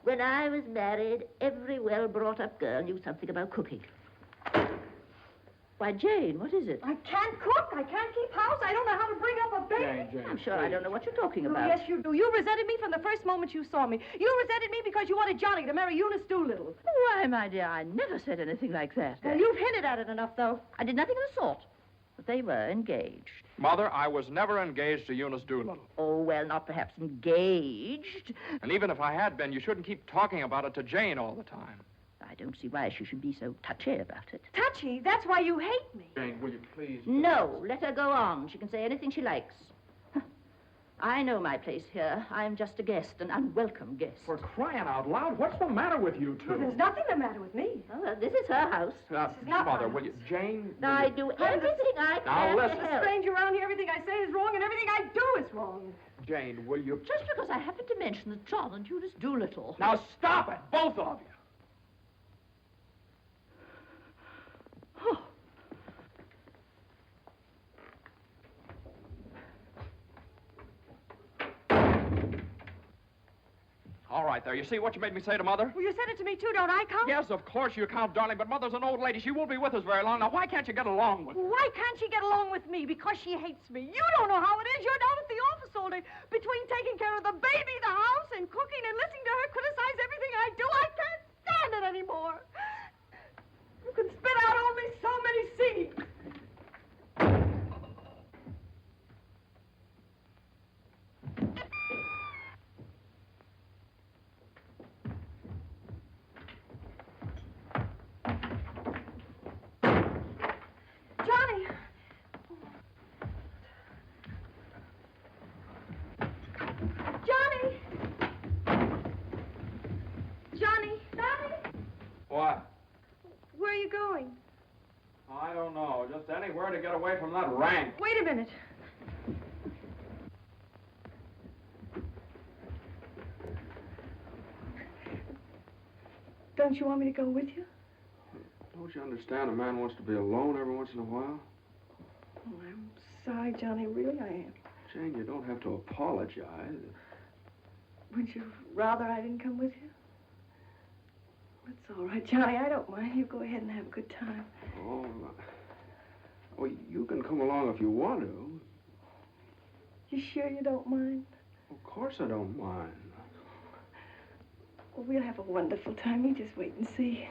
When I was married, every well-brought-up girl knew something about cooking. Why, Jane, what is it? I can't cook. I can't keep house. I don't know how to bring up a baby. Jane, I'm sure I please. don't know what you're talking Oh, about. yes, you do. You resented me from the first moment you saw me. You resented me because you wanted Johnny to marry Eunice Doolittle. Why, my dear, I never said anything like that. Well, you've hinted at it enough, though. I did nothing of the sort. But they were engaged. Mother, I was never engaged to Eunice Doolittle. Oh, well, not perhaps engaged. And even if I had been, you shouldn't keep talking about it to Jane all the time. I don't see why she should be so touchy about it. Touchy? That's why you hate me. Jane, will you please? No, let her go on. She can say anything she likes. I know my place here. I'm just a guest, an unwelcome guest. For crying out loud, what's the matter with you two? Well, there's nothing the matter with me. Oh, this is her house. This is not Mother, my will you? Jane, will I you? do everything I Now, can listen. to There's a help. stranger around here. Everything I say is wrong, and everything I do is wrong. Jane, will you? Just because I happened to mention that John and Eunice Doolittle. Now stop it, both of you. All right, there. You see what you made me say to Mother? Well, you said it to me, too. Don't I count? Yes, of course you count, darling, but Mother's an old lady. She won't be with us very long. Now, why can't you get along with her? Why can't she get along with me? Because she hates me. You don't know how it is. You're down at the office all day. Between taking care of the baby, the house, and cooking, and listening to her criticize everything I do, I can't stand it anymore. You can spit out only so many seeds. Johnny! Johnny! Johnny! Johnny! What? Where are you going? I don't know. Just anywhere to get away from that rank. Wait a minute. Don't you want me to go with you? Don't you understand? A man wants to be alone every once in a while. Oh, I'm sorry, Johnny. Really, I am. Jane, you don't have to apologize. Would you rather I didn't come with you? That's all right, Johnny. I don't mind. You go ahead and have a good time. Oh, you can come along if you want to. You sure you don't mind? Of course I don't mind. Well, we'll have a wonderful time. You just wait and see.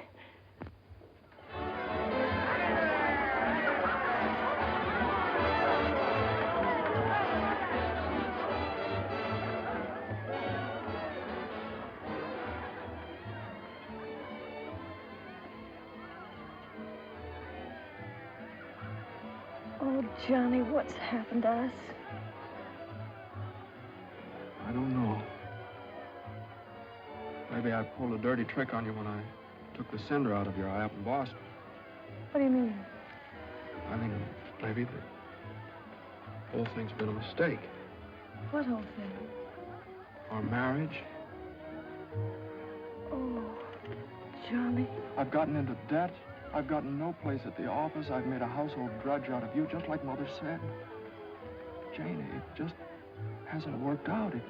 Oh, Johnny, what's happened to us? I don't know. Maybe I pulled a dirty trick on you when I took the cinder out of your eye up in Boston. What do you mean? I mean, maybe the whole thing's been a mistake. What whole thing? Our marriage. Oh, Johnny. I've gotten into debt. I've gotten no place at the office. I've made a household drudge out of you, just like Mother said. Jane, it just hasn't worked out. It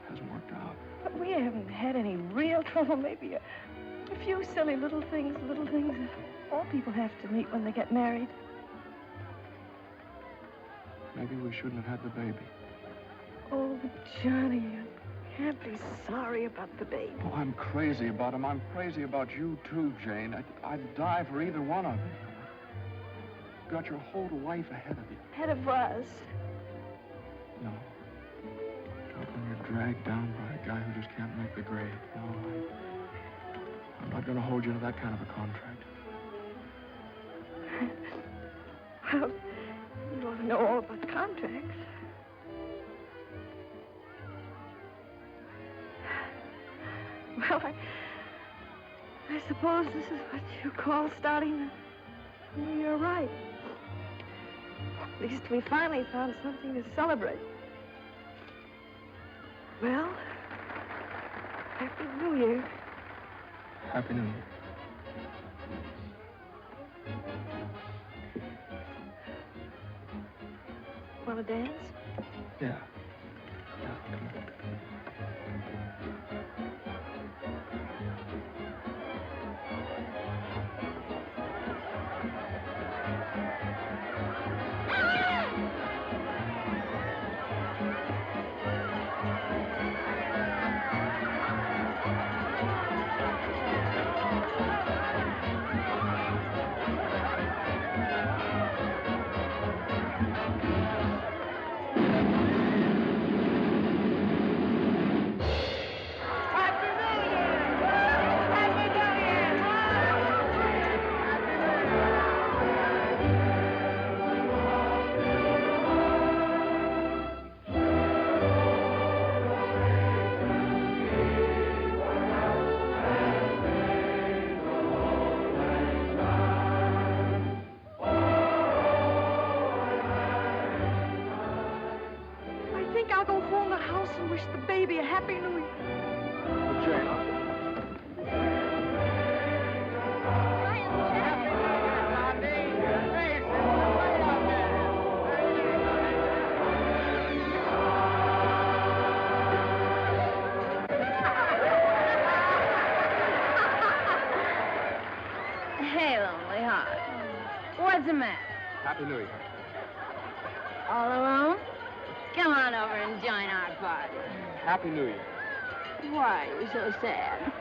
hasn't worked out. But we haven't had any real trouble. Maybe a few silly little things that all people have to meet when they get married. Maybe we shouldn't have had the baby. Oh, Johnny, you can't be sorry about the baby. Oh, I'm crazy about him. I'm crazy about you, too, Jane. I'd die for either one of you. You've got your whole life ahead of you. Ahead of us. No. Not when you're dragged down by a guy who just can't make the grade. No, I'm not going to hold you to that kind of a contract. Well, you ought to know all about contracts. Well, I suppose this is what you call starting the new year right. At least we finally found something to celebrate. Well, Happy New Year. Happy New Year. Want to dance? Yeah. What's the matter? Happy New Year. All alone? Come on over and join our party. Happy New Year. Why are you so sad?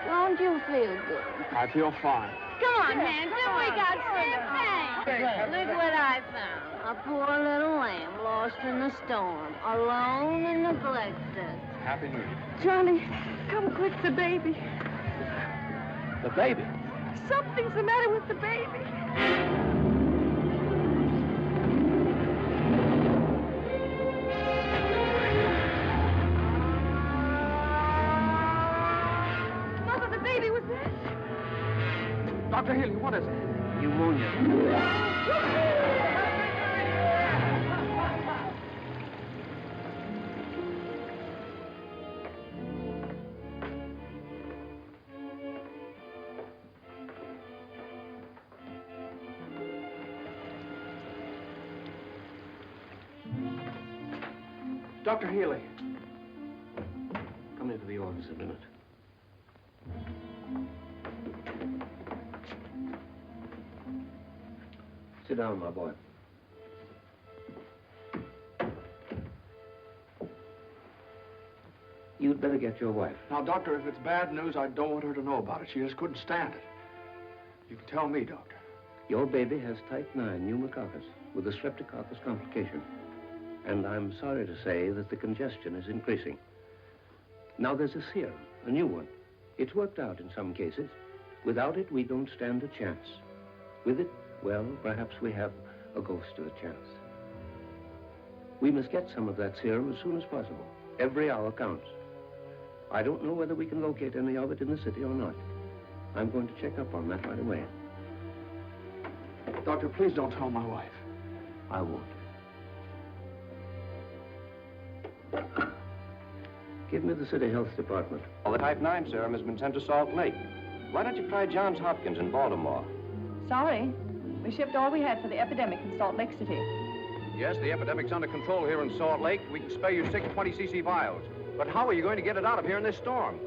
Don't you feel good? I feel fine. Come on, Hanson, we got champagne. Look what I found. A poor little lamb lost in the storm, alone and neglected. Happy New Year. Johnny, come quick, the baby. The baby? Something's the matter with the baby. Mother, the baby was dead. Dr. Healy, what is it? Pneumonia. Dr. Healy. Come into the office a minute. Sit down, my boy. You'd better get your wife. Now, Doctor, if it's bad news, I don't want her to know about it. She just couldn't stand it. You can tell me, Doctor. Your baby has type 9 pneumococcus with a streptococcus complication. And I'm sorry to say that the congestion is increasing. Now, there's a serum, a new one. It's worked out in some cases. Without it, we don't stand a chance. With it, well, perhaps we have a ghost of a chance. We must get some of that serum as soon as possible. Every hour counts. I don't know whether we can locate any of it in the city or not. I'm going to check up on that right away. Doctor, please don't tell my wife. I won't. Give me the City Health Department. Well, the type 9 serum has been sent to Salt Lake. Why don't you try Johns Hopkins in Baltimore? Sorry. We shipped all we had for the epidemic in Salt Lake City. Yes, the epidemic's under control here in Salt Lake. We can spare you 6 20cc vials. But how are you going to get it out of here in this storm?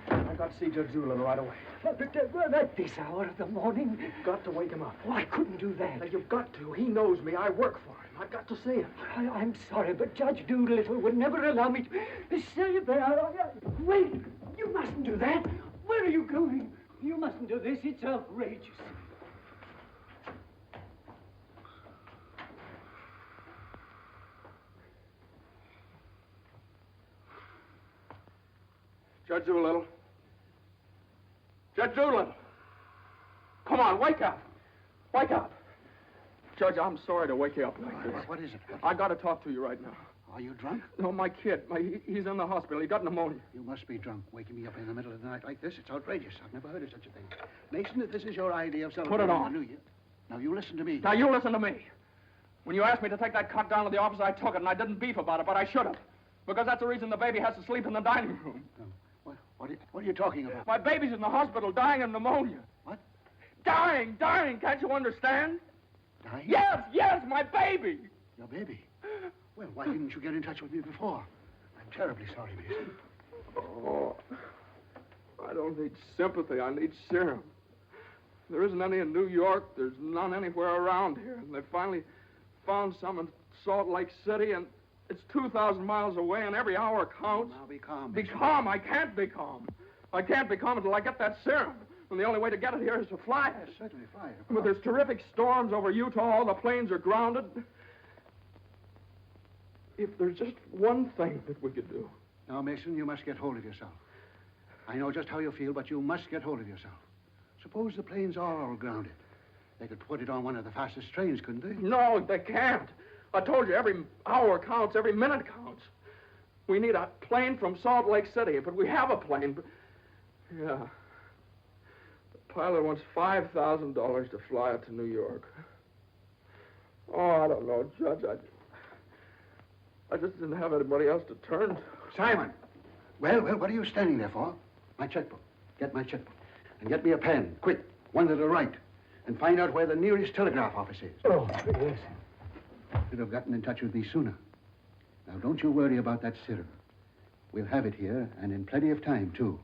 I got to see Judge Doolittle right away. But at this hour of the morning? You've got to wake him up. Oh, I couldn't do that. Now, you've got to. He knows me. I work for him. I've got to see him. I'm sorry, but Judge Doolittle would never allow me to stay there. Wait! You mustn't do that. Where are you going? You mustn't do this. It's outrageous. Judge Doolittle, Judge Doolittle. Come on, wake up. Wake up. Judge, I'm sorry to wake you up like this. What is it? I got to talk to you right now. Are you drunk? No, my kid. He's in the hospital. He got pneumonia. You must be drunk, waking me up in the middle of the night like this. It's outrageous. I've never heard of such a thing. Mason, if this is your idea of celebrating Put it on. the New Year... Now, you listen to me. Now, you listen to me. When you asked me to take that cut down to the office, I took it, and I didn't beef about it, but I should have. Because that's the reason the baby has to sleep in the dining room. No. What are you talking about? My baby's in the hospital dying of pneumonia. What? Dying. Can't you understand? Dying? Yes, my baby. Your baby? Well, why didn't you get in touch with me before? I'm terribly sorry, Mason. Oh, I don't need sympathy. I need serum. There isn't any in New York. There's none anywhere around here. And they finally found some in Salt Lake City, and it's 2,000 miles away, and every hour counts. Now, be calm. Be calm. I can't be calm. I can't be calm until I get that serum. And the only way to get it here is to fly it. Yes, certainly, fly it. But there's terrific storms over Utah. All the planes are grounded. If there's just one thing that we could do. Now, Mason, you must get hold of yourself. I know just how you feel, but you must get hold of yourself. Suppose the planes are all grounded. They could put it on one of the fastest trains, couldn't they? No, they can't. I told you, every hour counts, every minute counts. We need a plane from Salt Lake City, but we have a plane. But... Yeah. The pilot wants $5,000 to fly it to New York. Oh, I don't know, Judge. I just didn't have anybody else to turn to. Simon! Well, what are you standing there for? My checkbook. Get my checkbook. And get me a pen, quick, one that'll write. And find out where the nearest telegraph office is. Oh, yes. Should have gotten in touch with me sooner. Now, don't you worry about that serum. We'll have it here, and in plenty of time, too.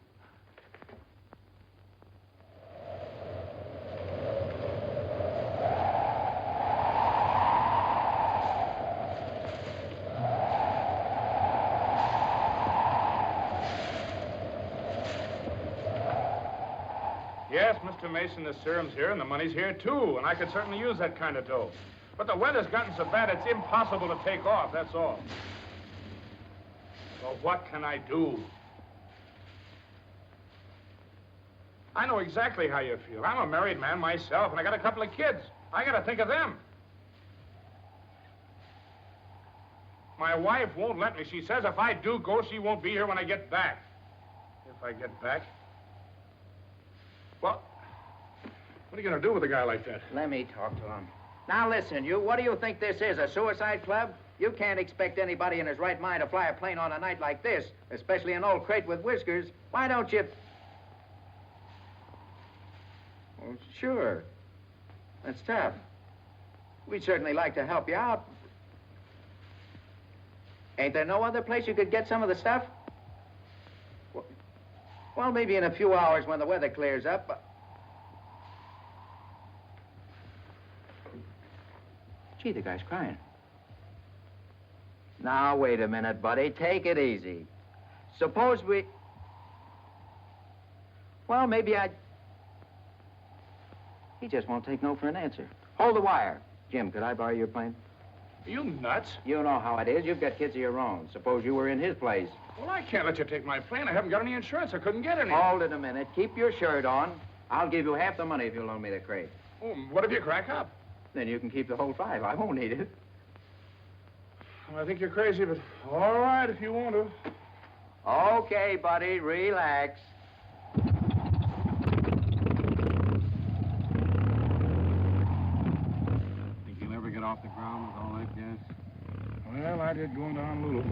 Yes, Mr. Mason, the serum's here, and the money's here, too, and I could certainly use that kind of dough. But the weather's gotten so bad, it's impossible to take off, that's all. Well, what can I do? I know exactly how you feel. I'm a married man myself, and I got a couple of kids. I got to think of them. My wife won't let me. She says if I do go, she won't be here when I get back. If I get back? Well, what are you going to do with a guy like that? Let me talk to him. Now, listen, you, what do you think this is, a suicide club? You can't expect anybody in his right mind to fly a plane on a night like this, especially an old crate with whiskers. Why don't you... Well, sure. That's tough. We'd certainly like to help you out. Ain't there no other place you could get some of the stuff? Well, maybe in a few hours when the weather clears up. Gee, the guy's crying. Now, wait a minute, buddy. Take it easy. Suppose we... Well, maybe I... He just won't take no for an answer. Hold the wire. Jim, could I borrow your plane? Are you nuts? You know how it is. You've got kids of your own. Suppose you were in his place. Well, I can't let you take my plane. I haven't got any insurance. I couldn't get any. Hold it a minute. Keep your shirt on. I'll give you half the money if you'll loan me the crate. Oh, what if you crack up? Then you can keep the whole 5. I won't need it. Well, I think you're crazy, but all right if you want to. Okay, buddy. Relax. Think you'll ever get off the ground with all that gas? Well, I did going to Honolulu.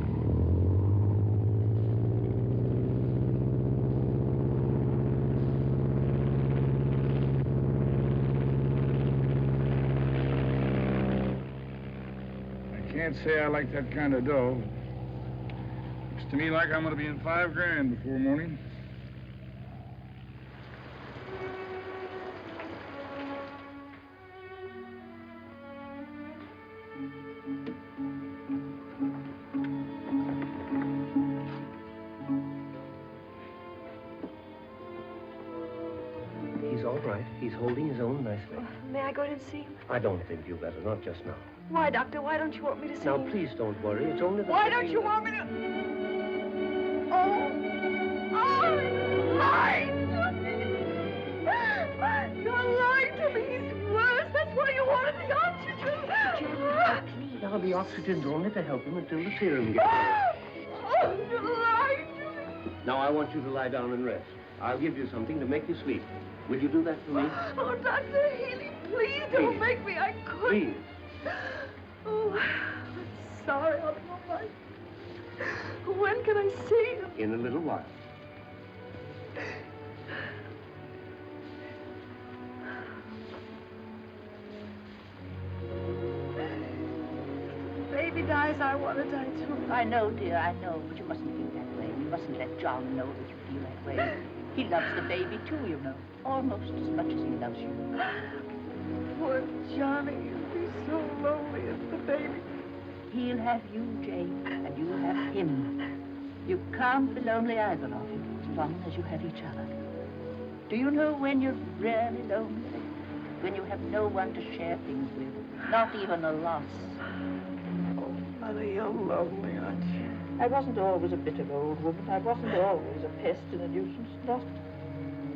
Can't say I like that kind of dough. Looks to me like I'm going to be in $5 grand before morning. He's all right. He's holding his own nicely. May I go in and see him? I don't think you better, not just now. Why, Doctor? Why don't you want me to see Now, him? please don't worry. It's only the... Why don't you want me to... Oh! Oh! Mine! offer the oxygen only to help him until the serum gets there. Oh, delight! Now I want you to lie down and rest. I'll give you something to make you sleep. Will you do that for me? Oh, Dr. Healy, please don't make me. I couldn't. Please. Oh, I'm sorry. I'll be all right. When can I see him? In a little while. Baby dies, I want to die too. I know, dear, I know, but you mustn't feel that way. You mustn't let John know that you feel that way. He loves the baby, too, you know. Almost as much as he loves you. Poor Johnny, he'll be so lonely as the baby. He'll have you, Jane, and you'll have him. You can't be lonely either of you, as long as you have each other. Do you know when you're really lonely? When you have no one to share things with, not even a loss. Oh, Mother, you're lonely, aren't you? I wasn't always a bitter old woman. I wasn't always a pest and a nuisance, not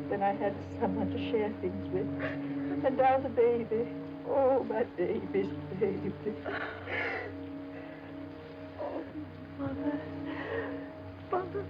when I had someone to share things with. And now the baby. Oh, my baby's baby. Oh, Mother. Mother.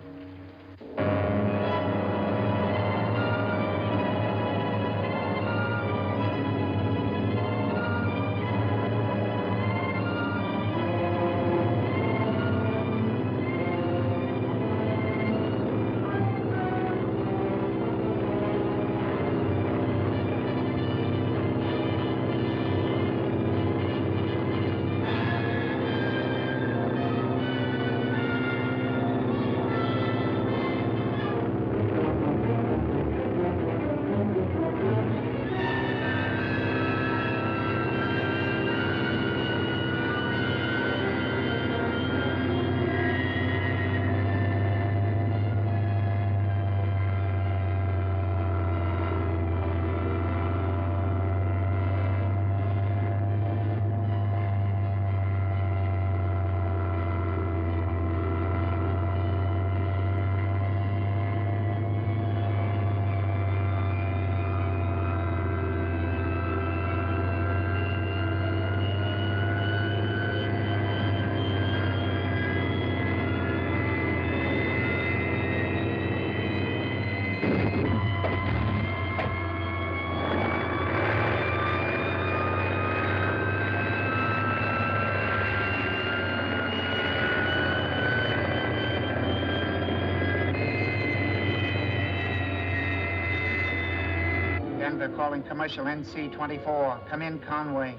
Calling commercial NC-24. Come in, Conway.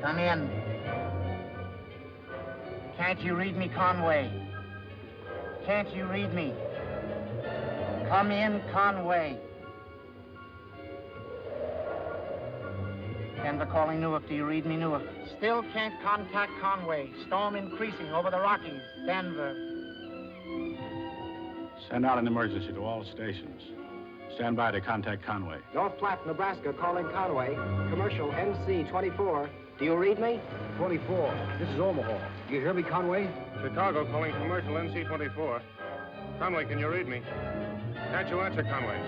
Come in. Can't you read me, Conway? Can't you read me? Come in, Conway. Denver calling Newark. Do you read me, Newark? Still can't contact Conway. Storm increasing over the Rockies. Denver. Send out an emergency to all stations. Stand by to contact Conway. North Platte, Nebraska, calling Conway. Commercial NC-24. Do you read me? 24. This is Omaha. Do you hear me, Conway? Chicago calling commercial NC-24. Conway, can you read me? Can't you answer, Conway?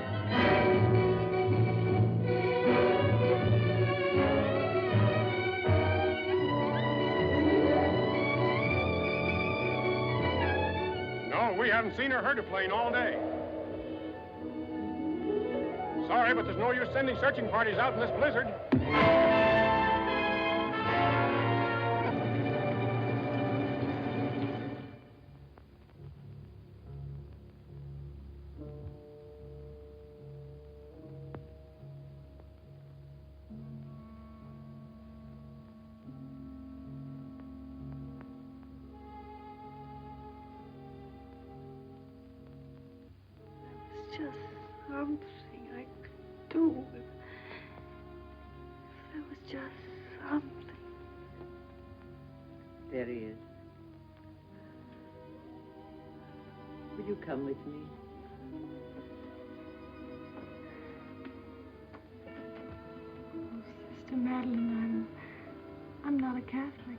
No, we haven't seen or heard a plane all day. Sorry, but there's no use sending searching parties out in this blizzard. It's just something I could do. There was just something. There he is. Will you come with me? Oh, Sister Madeline, I'm not a Catholic.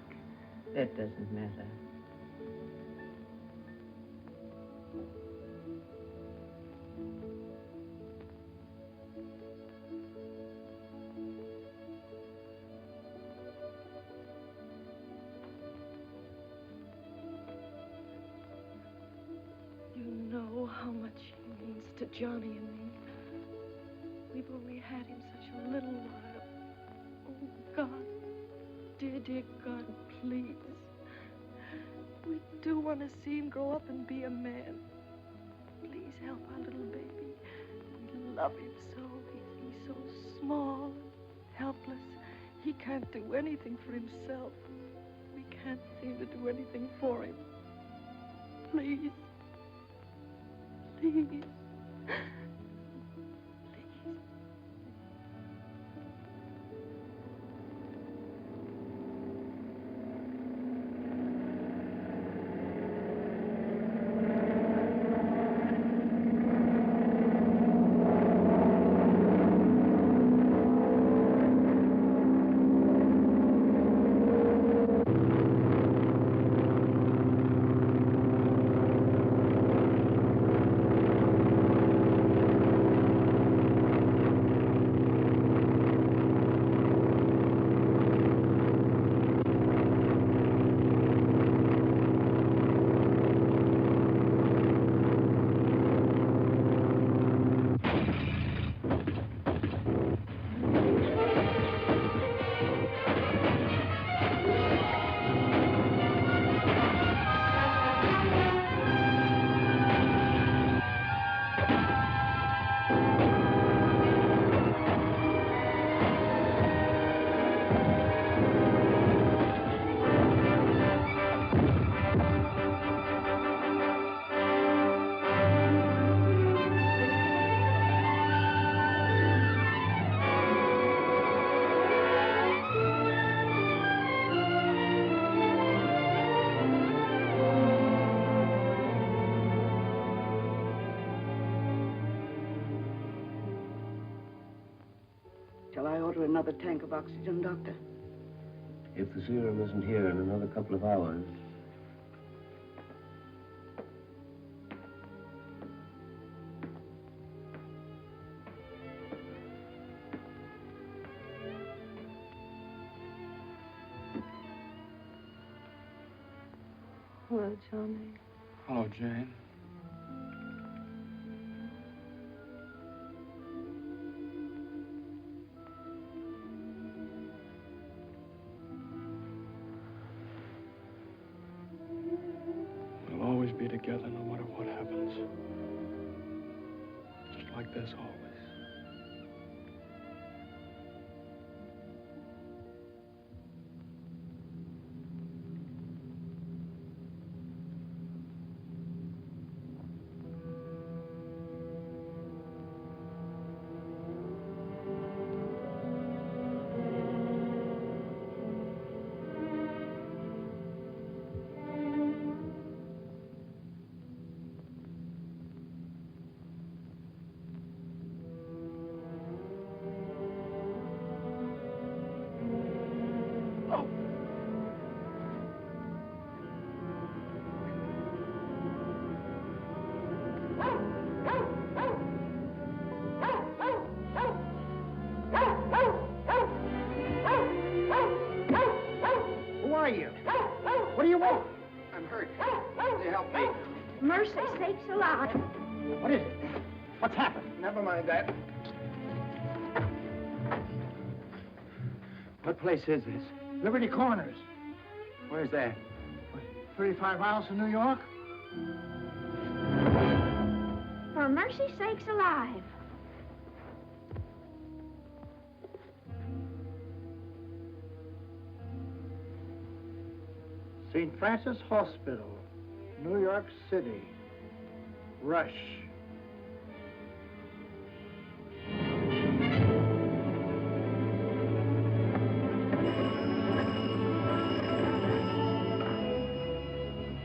That doesn't matter. how much he means to Johnny and me. We've only had him such a little while. Oh, God. Dear, dear God, please. We do want to see him grow up and be a man. Please help our little baby. We love him so. He's so small and helpless. He can't do anything for himself. We can't seem to do anything for him. Please. Please. Shall I order another tank of oxygen, Doctor? If the serum isn't here in another couple of hours... Hello, Johnny. Hello, Jane. We'll always be together no matter what happens. Just like this always. What do you want? I'm hurt. Can you help me? Mercy sakes alive. What is it? What's happened? Never mind that. What place is this? Liberty Corners. Where's that? 35 miles from New York. For mercy sakes alive. St. Francis Hospital, New York City. Rush.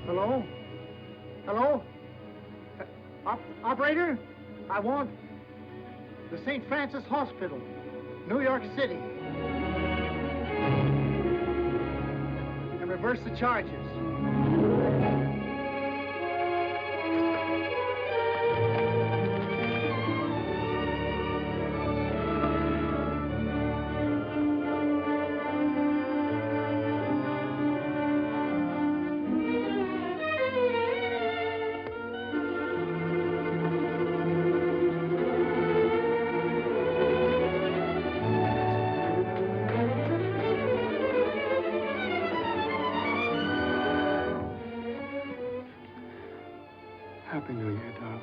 Hello? Hello? Operator? I want the St. Francis Hospital, New York City. And reverse the charges. Happy New Year, darling.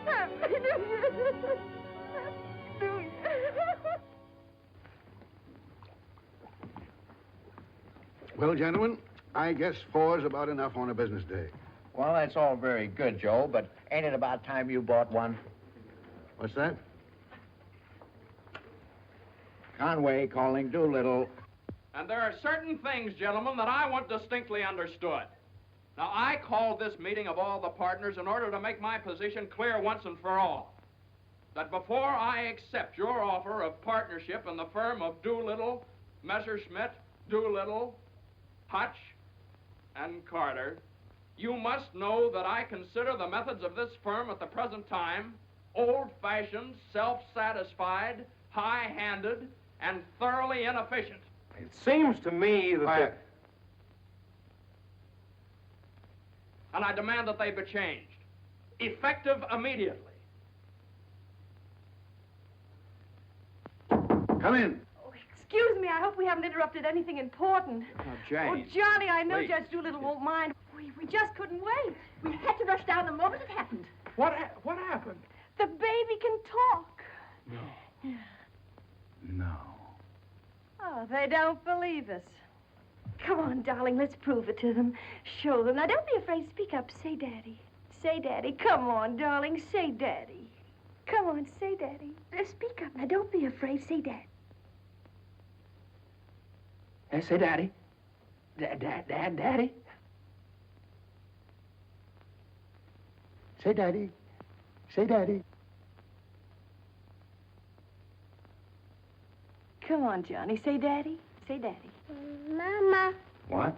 Happy New Year. New Year. Well, gentlemen, I guess 4's about enough on a business day. Well, that's all very good, Joe, but ain't it about time you bought one? What's that? Conway calling Doolittle. And there are certain things, gentlemen, that I want distinctly understood. Now, I called this meeting of all the partners in order to make my position clear once and for all. That before I accept your offer of partnership in the firm of Doolittle, Messerschmitt, Doolittle, Hutch, and Carter, you must know that I consider the methods of this firm at the present time old-fashioned, self-satisfied, high-handed, and thoroughly inefficient. It seems to me that... Quiet. And I demand that they be changed, effective immediately. Come in. Excuse me, I hope we haven't interrupted anything important. Oh, Jane. Oh, Johnny, I know Please. Judge Doolittle won't mind. We just couldn't wait. We had to rush down the moment it happened. What happened? The baby can talk. No. No. Oh, they don't believe us. Come on, darling, let's prove it to them. Show them. Now, don't be afraid. Speak up. Say Daddy. Say Daddy. Come on, darling. Say Daddy. Come on, say Daddy. Speak up. Now, don't be afraid. Say Daddy. Say Daddy. Daddy. Say Daddy. Say Daddy. Come on, Johnny. Say Daddy. Say Daddy. Mama. What?